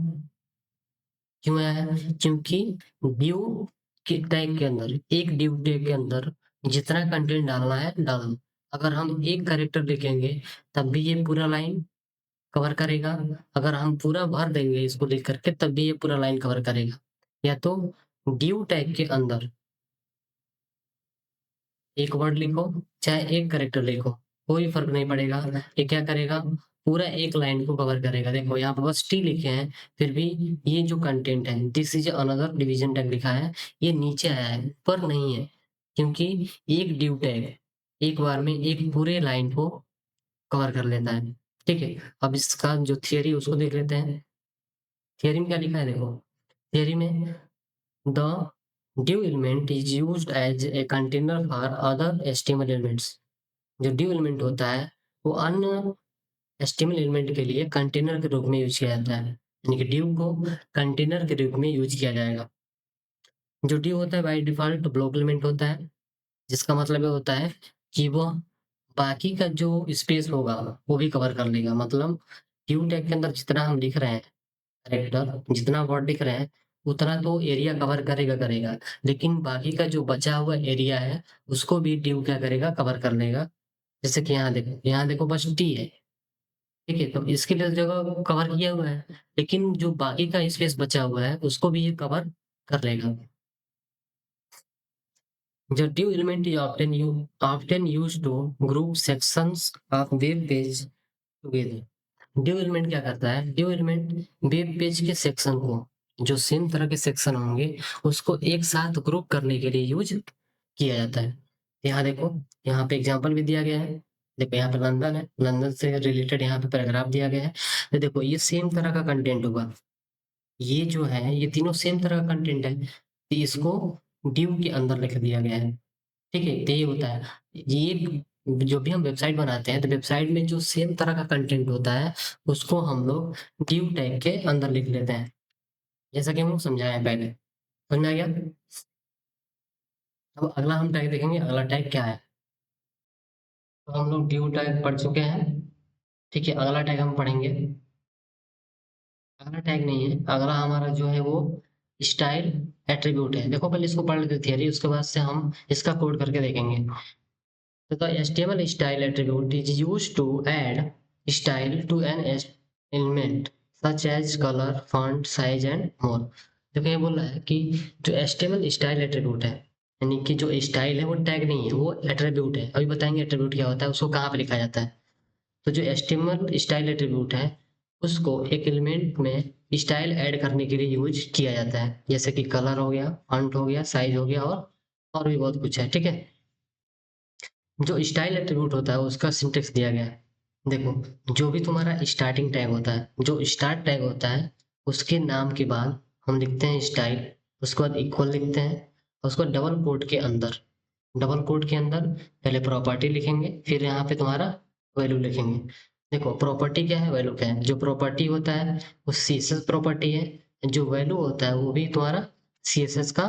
क्यों आया है? क्योंकि ड्यू के टैग के अंदर, एक ड्यू टैग के अंदर जितना कंटेंट डालना है डालना। अगर हम एक कैरेक्टर लिखेंगे तब भी ये पूरा लाइन कवर करेगा, अगर हम पूरा भर देंगे इसको लिख करके तब भी ये पूरा लाइन कवर करेगा। या तो ड्यू टैग के अंदर एक वर्ड लिखो चाहे एक कैरेक्टर लिखो, कोई फर्क नहीं पड़ेगा, ये क्या करेगा पूरा एक लाइन को कवर करेगा। देखो यहाँ पर बस टी लिखे हैं, फिर भी ये जो कंटेंट है this is another division tag लिखा है, ये नीचे आया है ऊपर नहीं है, क्योंकि एक ड्यू टैग एक बार में एक पूरे लाइन को कवर कर लेता है, ठीक है। अब इसका जो थियरी उसको देख लेते हैं। थियरी में क्या लिखा है देखो, थियरी में the div element is used as a container for other HTML elements। जो div element होता है वो अन्य HTML एलिमेंट के लिए कंटेनर के रूप में यूज किया जाता है, यानी कि div को कंटेनर के रूप में यूज किया जाएगा। जो div होता है बाय डिफॉल्ट ब्लॉक एलिमेंट होता है, जिसका मतलब ये होता है कि वो बाकी का जो स्पेस होगा वो भी कवर कर लेगा। मतलब div टैग के अंदर जितना हम लिख रहे हैं कैरेक्टर, जितना वर्ड लिख रहे हैं उतना तो एरिया कवर करेगा, लेकिन बाकी का जो बचा हुआ एरिया है उसको भी div क्या करेगा कवर कर लेगा। जैसे कि यहाँ देखो बस टी है, ठीक है, तो इसके लिए जगह कवर किया हुआ है, लेकिन जो बाकी का स्पेस बचा हुआ है उसको भी ये कवर कर लेगा। The div element is often used to group sections of web page together। div element क्या करता है, div element वेब पेज के सेक्शन को, जो सेम तरह के सेक्शन होंगे उसको एक साथ ग्रुप करने के लिए यूज किया जाता है। यहाँ देखो यहाँ पे एग्जांपल भी दिया गया है, देखो यहाँ पे लंदन है, लंदन से रिलेटेड यहाँ पे पैराग्राफ दिया गया है। तो देखो ये सेम तरह का कंटेंट होगा, ये जो है ये तीनों सेम तरह का कंटेंट है, तो इसको div के अंदर लिख दिया गया है, ठीक है। तो ये होता है, ये जो भी हम वेबसाइट बनाते हैं तो वेबसाइट में जो सेम तरह का कंटेंट होता है उसको हम लोग div टैग के अंदर लिख लेते हैं, जैसा कि हम लोग समझाए पहले। समझ में आ गया? अब अगला हम टैग देखेंगे, अगला टैग क्या है। तो हम लोग div टैग पढ़ चुके हैं, ठीक है। अगला टैग हम पढ़ेंगे, अगला टैग नहीं है, अगला हमारा जो है वो स्टाइल एट्रीब्यूट है। देखो पहले इसको पढ़ लेते थियरी, उसके बाद से हम इसका कोड करके देखेंगे। So the HTML style attribute is used to add style to an element such as color, font, size and more। देखो ये बोल रहा है कि जो HTML स्टाइल एट्रीब्यूट है, यानी कि जो स्टाइल है वो टैग नहीं है, वो एट्रीब्यूट है। अभी बताएंगे एट्रीब्यूट क्या होता है, उसको कहाँ पे लिखा जाता है। तो जो HTML स्टाइल एट्रीब्यूट है उसको एक एलिमेंट में स्टाइल ऐड करने के लिए यूज किया जाता है, जैसे कि कलर हो गया, फॉन्ट हो गया, साइज हो गया और भी बहुत कुछ है, ठीक है। जो स्टाइल एट्रीब्यूट होता है उसका सिंटेक्स दिया गया है। देखो जो भी तुम्हारा स्टार्टिंग टैग होता है, जो स्टार्ट टैग होता है उसके नाम के बाद हम लिखते हैं स्टाइल, उसके बाद इक्वल लिखते हैं, और उसको डबल कोट के अंदर पहले प्रॉपर्टी लिखेंगे, फिर यहाँ पे तुम्हारा वैल्यू लिखेंगे। देखो प्रॉपर्टी क्या है, वैल्यू क्या है। जो प्रॉपर्टी होता है वो CSS प्रॉपर्टी है, जो वैल्यू होता है वो भी तुम्हारा CSS का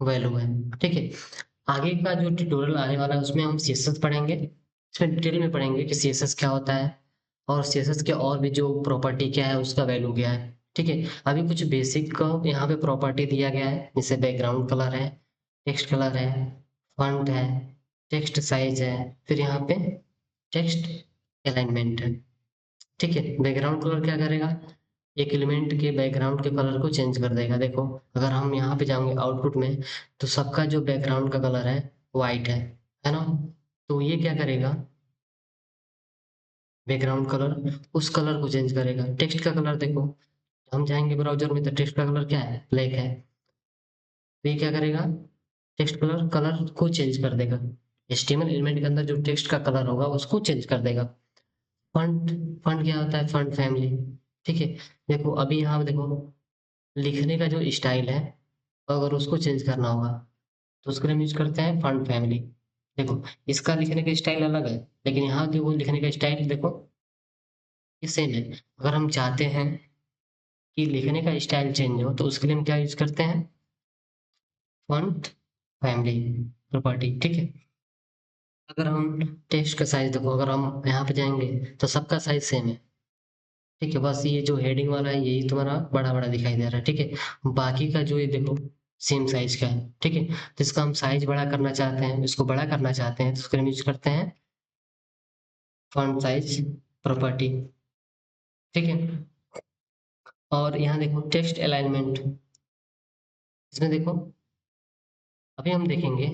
वैल्यू है, ठीक है। आगे का जो ट्यूटोरियल आने वाला है उसमें हम CSS पढ़ेंगे, इसमें डिटेल में पढ़ेंगे कि CSS क्या होता है और CSS के और भी जो प्रॉपर्टी क्या है उसका वैल्यू क्या है, ठीक है। अभी कुछ बेसिक का यहाँ पे प्रॉपर्टी दिया गया है, जैसे बैकग्राउंड कलर है, टेक्स्ट कलर है, फॉन्ट है, टेक्स्ट साइज है, फिर यहाँ पे टेक्स्ट अलाइनमेंट है, ठीक है। बैकग्राउंड कलर क्या करेगा, एक एलिमेंट के बैकग्राउंड के कलर को चेंज कर देगा। देखो अगर हम यहाँ पे जाएंगे आउटपुट में, तो सबका जो बैकग्राउंड का कलर है वाइट है ना। तो ये क्या करेगा, बैकग्राउंड कलर उस कलर को चेंज करेगा। टेक्स्ट का कलर देखो, हम जाएंगे ब्राउजर में तो टेक्स्ट का कलर क्या है, ब्लैक है। तो ये क्या करेगा, टेक्स्ट कलर कलर को चेंज कर देगा। HTML एलिमेंट के अंदर जो टेक्स्ट का कलर होगा उसको चेंज कर देगा। फंट, फंट क्या होता है, फंट फैमिली। ठीक है। देखो अभी यहाँ देखो, लिखने का जो स्टाइल है, अगर उसको चेंज करना होगा तो उसके लिए हम यूज करते हैं फंट फैमिली। देखो इसका लिखने का स्टाइल अलग है, लेकिन यहाँ देखो लिखने का स्टाइल देखो ये सेम है। अगर हम चाहते हैं कि लिखने का स्टाइल चेंज हो तो उसके लिए हम क्या यूज करते हैं, फॉन्ट फैमिली प्रॉपर्टी। ठीक है। अगर हम टेक्स्ट का साइज देखो, अगर हम यहाँ पे जाएंगे तो सबका साइज सेम है। ठीक है, बस ये जो हेडिंग वाला है यही तुम्हारा बड़ा बड़ा दिखाई दे रहा है। ठीक है, बाकी का जो ये देखो सेम साइज का है। ठीक है, तो इसका हम साइज बड़ा करना चाहते हैं, इसको बड़ा करना चाहते हैं तो उसके लिए यूज करते हैं फॉन्ट साइज प्रॉपर्टी। ठीक है। और यहाँ देखो टेक्स्ट अलाइनमेंट, इसमें देखो अभी हम देखेंगे,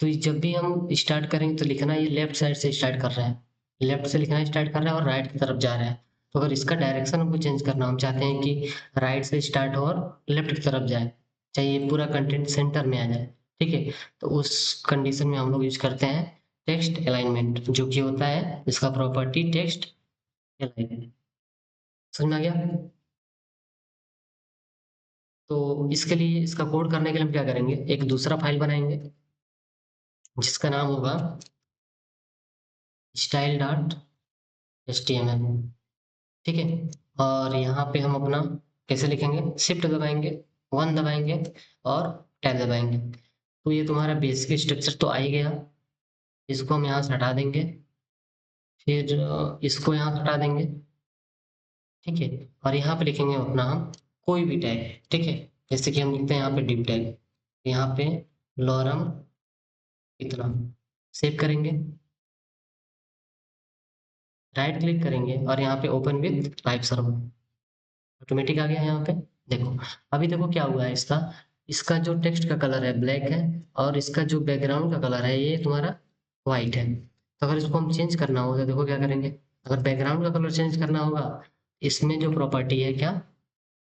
तो जब भी हम स्टार्ट करेंगे तो लिखना ये लेफ्ट साइड से स्टार्ट कर रहा है, लेफ्ट से लिखना स्टार्ट कर रहा है और राइट की तरफ जा रहा है। तो अगर इसका डायरेक्शन हमको चेंज करना, हम चाहते हैं कि राइट से स्टार्ट हो और लेफ्ट की तरफ जाए, चाहिए पूरा कंटेंट सेंटर में आ जाए। ठीक है, तो उस कंडीशन में हम लोग यूज करते हैं टेक्स्ट अलाइनमेंट, जो कि होता है इसका प्रॉपर्टी टेक्स्ट अलाइनमेंट। समझ में आ गया। तो इसके लिए, इसका कोड करने के लिए हम क्या करेंगे, एक दूसरा फाइल बनाएंगे जिसका नाम होगा स्टाइल डॉट HTML। ठीक है, और यहाँ पे हम अपना कैसे लिखेंगे, शिफ्ट दबाएंगे, 1 दबाएंगे और टैब दबाएंगे। तो ये तुम्हारा बेसिक स्ट्रक्चर तो आ ही गया। इसको हम यहाँ से हटा देंगे, फिर इसको यहाँ से हटा देंगे। ठीक है, और यहाँ पे लिखेंगे अपना हम कोई भी टैग। ठीक है, जैसे कि हम लिखते हैं यहाँ पे डिव टैग, यहाँ पे लॉरम इतना, सेव करेंगे, राइट क्लिक करेंगे और यहाँ पे open with type server, automatic आ गया यहाँ पे। देखो अभी देखो क्या हुआ है, इसका इसका जो टेक्स्ट का कलर है ब्लैक है, और इसका जो बैकग्राउंड का कलर है ये तुम्हारा व्हाइट है। तो अगर इसको हम चेंज करना होगा तो देखो क्या करेंगे, अगर बैकग्राउंड का कलर चेंज करना होगा, इसमें जो प्रॉपर्टी है क्या,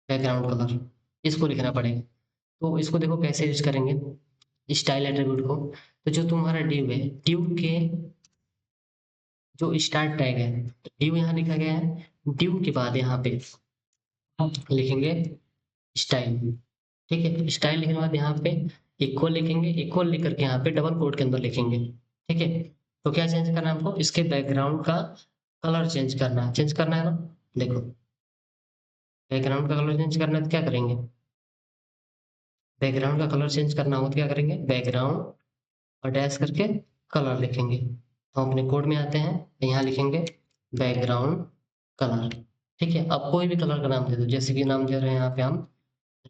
बैकग्राउंड कलर, इसको लिखना पड़ेगा। तो इसको देखो कैसे यूज करेंगे स्टाइल एट्रीब्यूट को। तो जो तुम्हारा डिव है, डिव के जो स्टार्ट टैग है, डिव यहाँ लिखा गया है, डिव के बाद यहाँ पे हम लिखेंगे स्टाइल। ठीक है, स्टाइल लिखने के बाद यहाँ पे इक्वल लिखेंगे, इक्वल लिख करके यहाँ पे डबल कोट के अंदर लिखेंगे। ठीक है, तो क्या चेंज करना है हमको, इसके बैकग्राउंड का कलर चेंज करना है, चेंज करना है ना। देखो बैकग्राउंड का कलर चेंज करना है तो क्या करेंगे, बैकग्राउंड का कलर चेंज करना हो तो क्या करेंगे, बैकग्राउंड और डैश करके कलर लिखेंगे। तो हम अपने कोड में आते हैं, यहाँ लिखेंगे बैकग्राउंड कलर। ठीक है, अब कोई भी कलर का नाम दे दो, जैसे कि नाम दे रहे हैं यहाँ पे हम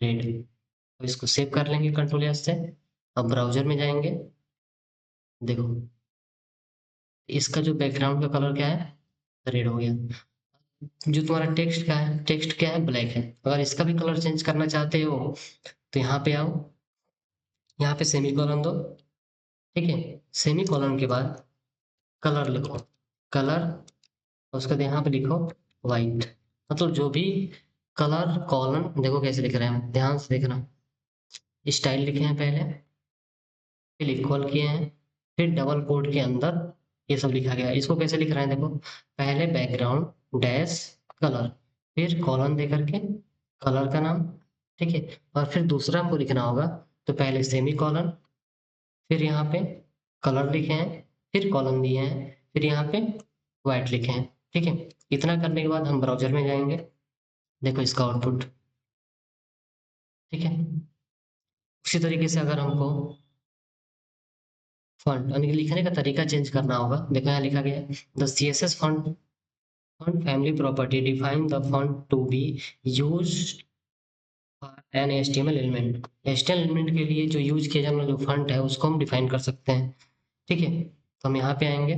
रेड। तो इसको सेव कर लेंगे कंट्रोल एस से। अब ब्राउजर में जाएंगे, देखो इसका जो बैकग्राउंड का कलर क्या है, रेड हो गया। जो तुम्हारा टेक्स्ट का है, टेक्स्ट क्या है, ब्लैक है। अगर इसका भी कलर चेंज करना चाहते हो तो यहाँ पे आओ, यहाँ पे सेमी कॉलन दो। ठीक है, सेमी कॉलन के बाद कलर लिखो, कलर, उसके बाद यहाँ पे लिखो वाइट। मतलब जो भी कलर कॉलन, देखो कैसे लिख रहे हैं हम, ध्यान से देखना। स्टाइल लिखे हैं पहले, फिर इक्वल किए हैं, फिर डबल कोट के अंदर ये सब लिखा गया है। इसको कैसे लिख रहे हैं देखो, पहले बैकग्राउंड डैश कलर, फिर कॉलन दे करके कलर का नाम। ठीक है, और फिर दूसरा हमको लिखना होगा, तो पहले सेमी कॉलन, फिर यहाँ पे कलर लिखे हैं, फिर कॉलन दिए हैं, फिर यहाँ पे वाइट लिखे हैं। ठीक है, इतना करने के बाद हम ब्राउजर में जाएंगे, देखो इसका आउटपुट। ठीक है, उसी तरीके से अगर हमको फॉन्ट यानी कि लिखने का तरीका चेंज करना होगा, देखो यहाँ लिखा गया है the CSS font font family property define the font to be used for an HTML element. HTML element के लिए जो यूज किया जाने वाला जो फॉन्ट है उसको हम डिफाइन कर सकते हैं। ठीक है, तो हम यहाँ पे आएंगे,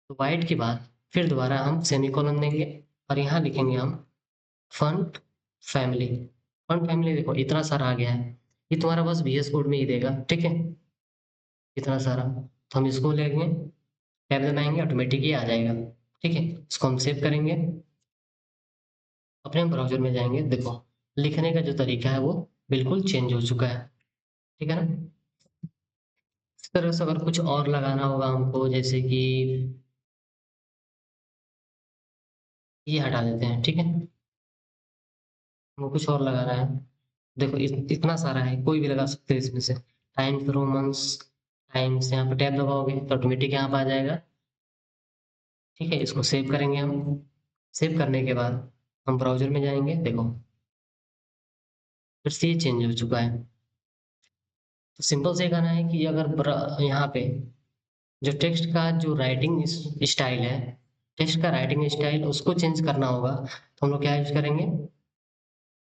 तो वाइट के बाद फिर दोबारा हम सेमीकोलन देंगे और यहाँ लिखेंगे हम फंड फैमिली। फंड फैमिली देखो इतना सारा आ गया है, ये तुम्हारा बस VS कोड में ही देगा, ठीक है, इतना सारा। तो हम इसको लेंगे, टैब दबाएंगे, ऑटोमेटिक ही आ जाएगा, ठीक है। इसको हम सेव करेंगे, अपने ब्राउजर में जाएंगे, देखो लिखने का जो तरीका है वो बिल्कुल चेंज हो चुका है, ठीक है ना। इस तरह से अगर कुछ और लगाना होगा हमको, जैसे कि ये हटा देते हैं, ठीक है, हमको कुछ और लगाना है, देखो इतना सारा है, कोई भी लगा सकते हो इसमें से। टाइम्स रोमन्स, टाइम्स, यहाँ पे टैब दबाओगे तो ऑटोमेटिक यहाँ पे आ जाएगा, ठीक है। इसको सेव करेंगे हम, सेव करने के बाद हम ब्राउजर में जाएंगे, देखो फिर से ये चेंज हो चुका है। तो सिंपल से कहना है कि अगर यहाँ पे जो टेक्स्ट का जो राइटिंग स्टाइल है, टेक्स्ट का राइटिंग स्टाइल उसको चेंज करना होगा, तो हम लोग क्या यूज करेंगे,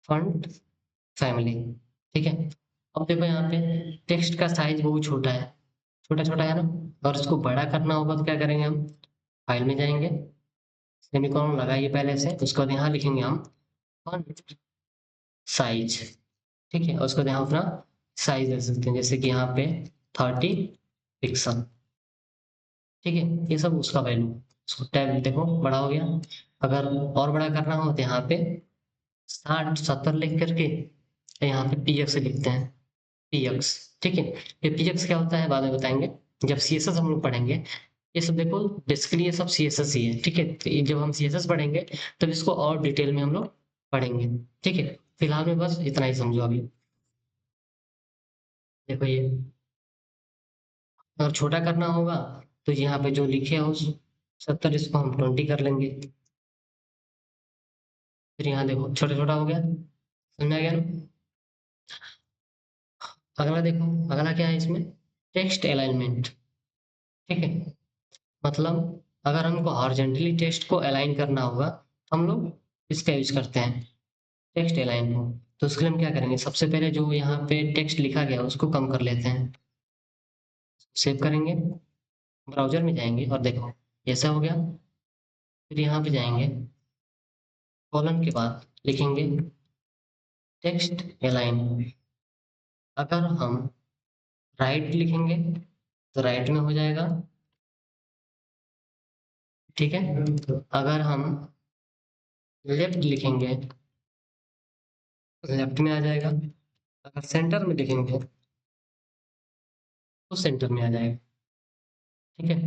फॉन्ट फैमिली, ठीक है। अब देखो यहाँ पे टेक्स्ट का साइज बहुत छोटा है, छोटा छोटा है ना, और इसको बड़ा करना होगा तो क्या करेंगे हम, फाइल में जाएंगे, सेमीकोलन लगाइए पहले से, उसके बाद यहाँ लिखेंगे हम फॉन्ट साइज, ठीक है, और उसके बाद यहाँ अपना साइज दे सकते हैं, जैसे कि यहाँ पे 30 पिक्सल, ठीक है, ये सब उसका वैल्यू। उसको टैब देखो बड़ा हो गया। अगर और बड़ा करना हो तो यहाँ पे 60 70 लिख करके यहाँ पे PX लिखते हैं, PX, ठीक है। ये PX क्या होता है बाद में बताएंगे, जब CSS हम लोग पढ़ेंगे। ये सब देखो बेसिकली ये सब CSS ही है, ठीक है। तो जब हम CSS पढ़ेंगे तब इसको और डिटेल में हम लोग पढ़ेंगे, ठीक है। फिलहाल में बस इतना ही समझो अभी। देखो ये अगर छोटा करना होगा तो यहाँ पे जो लिखे हो 70, इसको हम 20 कर लेंगे, फिर यहाँ देखो छोटा छोटा हो गया, समझ में आ गया ना। अगला देखो, अगला क्या है इसमें, टेक्स्ट अलाइनमेंट, ठीक है। मतलब अगर हमको हॉरिजॉन्टली टेक्स्ट को अलाइन करना होगा तो हम लोग इसका यूज करते हैं, टेक्स्ट अलाइन को। तो उसके लिए हम क्या करेंगे, सबसे पहले जो यहाँ पे टेक्स्ट लिखा गया है उसको कम कर लेते हैं, सेव करेंगे, ब्राउजर में जाएंगे और देखो ऐसा हो गया। फिर यहाँ पे जाएंगे, कॉलन के बाद लिखेंगे टेक्स्ट अलाइन। अगर हम राइट लिखेंगे तो राइट में हो जाएगा, ठीक है। अगर हम लेफ्ट लिखेंगे तो लेफ्ट में आ जाएगा, अगर सेंटर में लिखेंगे तो सेंटर में आ जाएगा, ठीक है।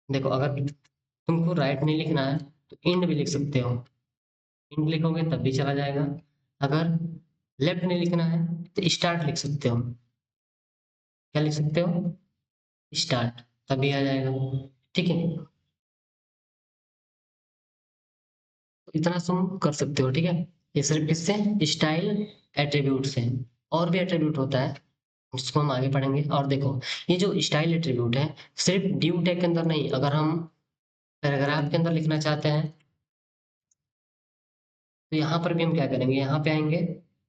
देखो अगर तुमको राइट नहीं लिखना है तो इंड भी लिख सकते हो, इंड लिखोगे तब भी चला जाएगा। अगर लेफ्ट नहीं लिखना है तो स्टार्ट लिख सकते हो, क्या लिख सकते हो, स्टार्ट, तभी आ जाएगा, ठीक है। तो इतना तुम कर सकते हो, ठीक है। ये सिर्फ किससे, स्टाइल एट्रीब्यूट से। और भी एट्रीब्यूट होता है उसको हम आगे पढ़ेंगे। और देखो ये जो स्टाइल एट्रीब्यूट है सिर्फ ड्यू टैग के अंदर नहीं, अगर हम पैराग्राफ के अंदर लिखना चाहते हैं तो यहाँ पर भी हम क्या करेंगे, यहाँ पे आएंगे,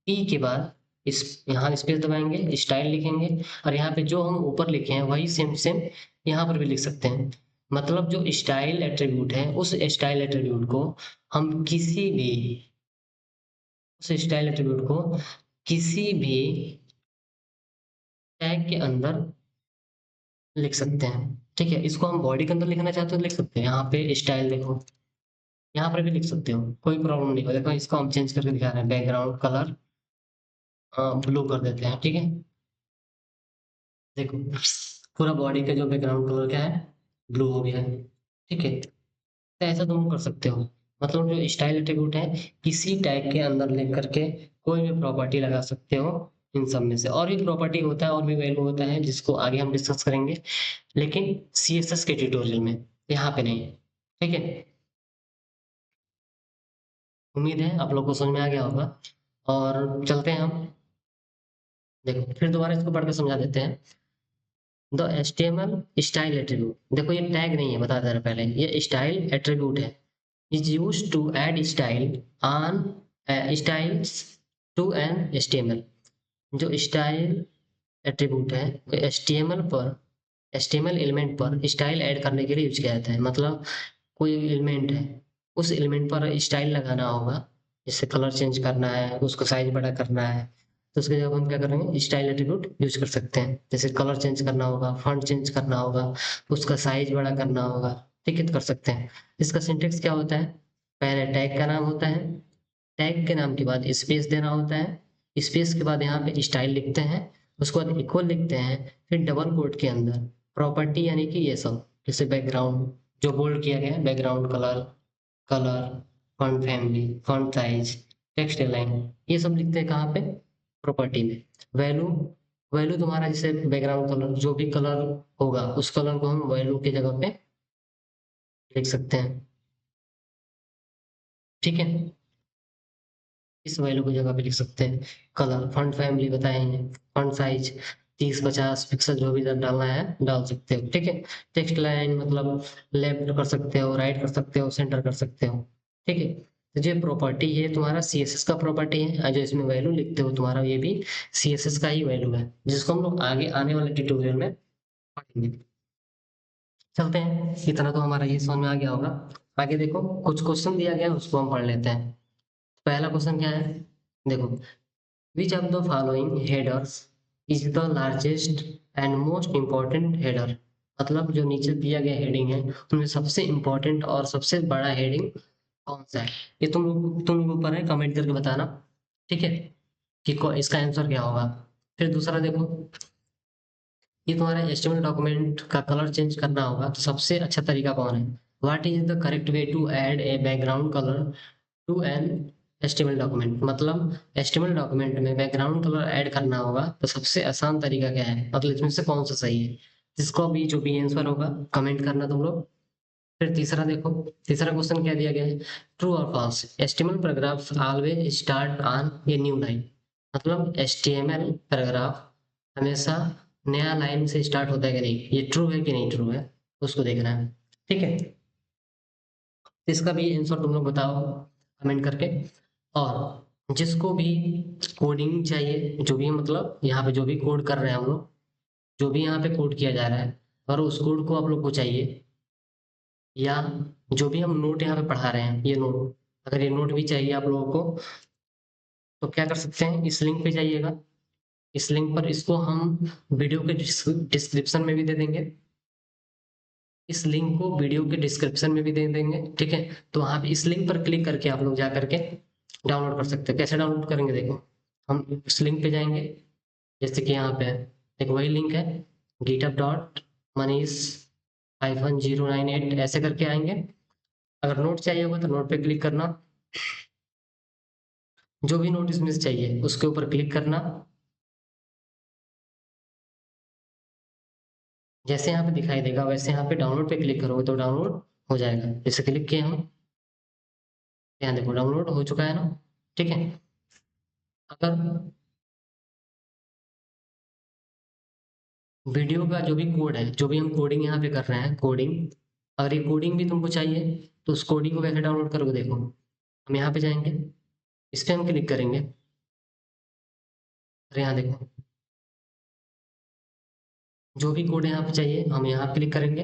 ई के बाद इस यहाँ स्पेस दबाएंगे, स्टाइल लिखेंगे, और यहाँ पे जो हम ऊपर लिखे हैं वही सेम सेम यहाँ पर भी लिख सकते हैं। मतलब जो स्टाइल एट्रीब्यूट है उस स्टाइल एट्रीब्यूट को हम किसी भी, उस स्टाइल एट्रीब्यूट को किसी भी टैग के अंदर लिख सकते हैं, ठीक है। इसको हम बॉडी के अंदर लिखना चाहते हो तो लिख सकते हैं, यहाँ पे स्टाइल देखो, यहाँ पर भी लिख सकते हो, कोई प्रॉब्लम नहीं हो। देखो इसको हम चेंज करके दिखा रहे हैं, बैकग्राउंड कलर ब्लू कर देते हैं, ठीक है। देखो पूरा बॉडी का जो बैकग्राउंड कलर क्या है, ब्लू हो गया है, ठीक है। तो ऐसा तुम कर सकते हो। मतलब जो स्टाइल एट्रीब्यूट है किसी टैग के अंदर लिख करके कोई भी प्रॉपर्टी लगा सकते हो इन सब में से। और भी प्रॉपर्टी होता है और भी वैल्यू होता है जिसको आगे हम डिस्कस करेंगे, लेकिन CSS के ट्यूटोरियल में, यहाँ पे नहीं, ठीक है। उम्मीद है आप लोग को समझ में आ गया होगा। और चलते हैं हम, देखो फिर दोबारा इसको पढ़ के समझा देते हैं। द HTML स्टाइल एट्रीब्यूट, देखो ये टैग नहीं है, बता दे रहा पहले, ये स्टाइल एट्रीब्यूट है, is used to add style on styles to an HTML। जो स्टाइल एट्रीब्यूट है वो HTML पर HTML एलिमेंट पर स्टाइल ऐड करने के लिए यूज किया जाता है। मतलब कोई एलिमेंट है, उस एलिमेंट पर स्टाइल लगाना होगा, जैसे कलर चेंज करना है, उसको साइज बड़ा करना है, तो उसके लिए हम क्या करेंगे, स्टाइल एट्रीब्यूट यूज कर सकते हैं। जैसे कलर चेंज करना होगा, फॉन्ट चेंज करना होगा, उसका साइज बड़ा करना होगा, ठीक है, तो कर सकते हैं। इसका सिंटेक्स क्या होता है, पहले टैग का नाम होता है, टैग के नाम के बाद स्पेस देना होता है, स्पेस के बाद यहाँ पे स्टाइल लिखते हैं, उसके बाद इक्वल लिखते हैं, फिर डबल कोट के अंदर प्रॉपर्टी यानी कि ये सब, जैसे बैकग्राउंड जो बोल्ड किया गया है, background colour, colour, font family, font size, text align, ये सब लिखते हैं कहाँ पे, प्रॉपर्टी में। वैल्यू, वैल्यू तुम्हारा जैसे बैकग्राउंड कलर, जो भी कलर होगा उस कलर को हम वैल्यू की जगह पे लिख सकते हैं, ठीक है, इस वैल्यू की जगह पे लिख सकते हैं। कलर, फॉन्ट फैमिली बताएंगे, फॉन्ट साइज 30-50 पिक्सल जो भी डालना है डाल सकते हो, ठीक है। टेक्स्ट लाइन मतलब लेफ्ट कर सकते हो, राइट कर सकते हो, सेंटर कर सकते हो, ठीक है। तो जो प्रॉपर्टी है तुम्हारा CSS का प्रॉपर्टी है, और जो इसमें वैल्यू लिखते हो तुम्हारा ये भी CSS का ही वैल्यू है, जिसको हम लोग आगे आने वाले ट्यूटोरियल में पढ़ेंगे। चलते हैं, इतना तो हमारा ये समझ में आ गया होगा। आगे देखो कुछ क्वेश्चन दिया गया है, उसको हम पढ़ लेते हैं। पहला क्वेश्चन क्या है, देखो, which of the following headers is the largest and most important header। मतलब जो नीचे दिया गया हेडिंग है उनमें सबसे इंपॉर्टेंट और सबसे बड़ा हेडिंग कौन सा है, ये तुम लोग ऊपर है कमेंट करके बताना, ठीक है, कि इसका आंसर क्या होगा। फिर दूसरा देखो, ये तुम्हारा HTML डॉक्यूमेंट का कलर चेंज करना होगा, तो सबसे अच्छा तरीका कौन है, what is the correct way to add a background colour to an HTML document. मतलब HTML डॉक्यूमेंट में बैकग्राउंड कलर ऐड करना होगा तो सबसे आसान तरीका क्या है, मतलब इसमें से कौन सा सही है, जिसको भी जो भी आंसर होगा कमेंट करना तुम लोग। फिर तीसरा देखो, तीसरा क्वेश्चन क्या दिया गया है, ट्रू और false, HTML paragraph always start on a new line. मतलब HTML पैराग्राफ हमेशा नया लाइन से स्टार्ट होता है कि नहीं, ये ट्रू है कि नहीं ट्रू है, उसको देखना है, ठीक है। इसका भी आंसर तुम लोग बताओ कमेंट करके। और जिसको भी कोडिंग चाहिए, जो भी मतलब यहाँ पे जो भी कोड कर रहे हैं हम लोग, जो भी यहाँ पे कोड किया जा रहा है, और उस कोड को आप लोग को चाहिए, या जो भी हम नोट यहाँ पे पढ़ा रहे हैं, ये नोट, अगर ये नोट भी चाहिए आप लोगों को, तो क्या कर सकते हैं, इस लिंक पे जाइएगा, इस लिंक पर इसको हम वीडियो के डिस्क्रिप्शन में भी दे देंगे, इस लिंक को वीडियो के डिस्क्रिप्शन में भी दे देंगे, ठीक है। तो वहाँ पे इस लिंक पर क्लिक करके आप लोग जा करके डाउनलोड कर सकते हैं। कैसे डाउनलोड करेंगे, देखो, हम इस लिंक पे जाएंगे, जैसे कि यहाँ पे है, एक वही लिंक है, github.manish-098 ऐसे करके आएंगे। अगर नोट चाहिए होगा तो नोट पे क्लिक करना, जो भी नोट इसमें से चाहिए उसके ऊपर क्लिक करना, जैसे यहाँ पे दिखाई देगा वैसे यहाँ पे डाउनलोड पे क्लिक करोगे तो डाउनलोड हो जाएगा। जैसे क्लिक किए हम, यहाँ देखो डाउनलोड हो चुका है ना, ठीक है। अगर वीडियो का जो भी कोड है, जो भी हम कोडिंग यहाँ पे कर रहे हैं, कोडिंग, अगर ये कोडिंग भी तुमको चाहिए तो उस कोडिंग को कैसे डाउनलोड करोगे, देखो, हम यहाँ पे जाएंगे, इस पे हम क्लिक करेंगे, और यहाँ देखो जो भी कोड यहाँ पे चाहिए हम यहाँ क्लिक करेंगे,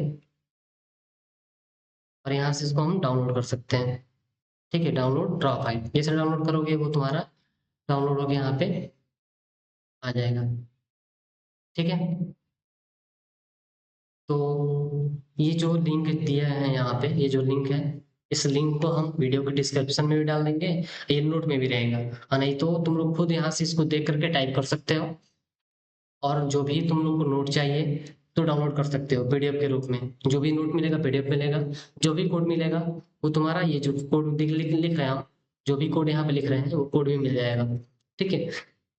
और यहाँ से इसको हम डाउनलोड कर सकते हैं, ठीक है। डाउनलोड ड्रॉ फाइल, जैसे डाउनलोड करोगे वो तुम्हारा डाउनलोड होकर यहाँ पे आ जाएगा, ठीक है। तो ये जो लिंक दिया है यहाँ पे, ये जो लिंक है, इस लिंक को हम वीडियो के डिस्क्रिप्शन में भी डाल देंगे, ये नोट में भी रहेगा, और नहीं तो तुम लोग खुद यहाँ से इसको देख करके टाइप कर सकते हो, और जो भी तुम लोग को नोट चाहिए तो डाउनलोड कर सकते हो PDF के रूप में, जो भी नोट मिलेगा PDF मिलेगा, जो भी कोड मिलेगा वो तुम्हारा, ये जो कोड लिख रहे हैं हम, जो भी कोड यहाँ पे लिख रहे हैं वो कोड भी मिल जाएगा, ठीक है।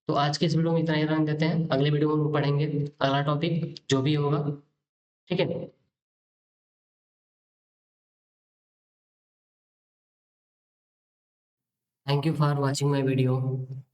तो आज के इस वीडियो में इतना ही रहने देते हैं, अगले वीडियो में हम लोग पढ़ेंगे अगला टॉपिक जो भी होगा, ठीक है। Thank you for watching my video.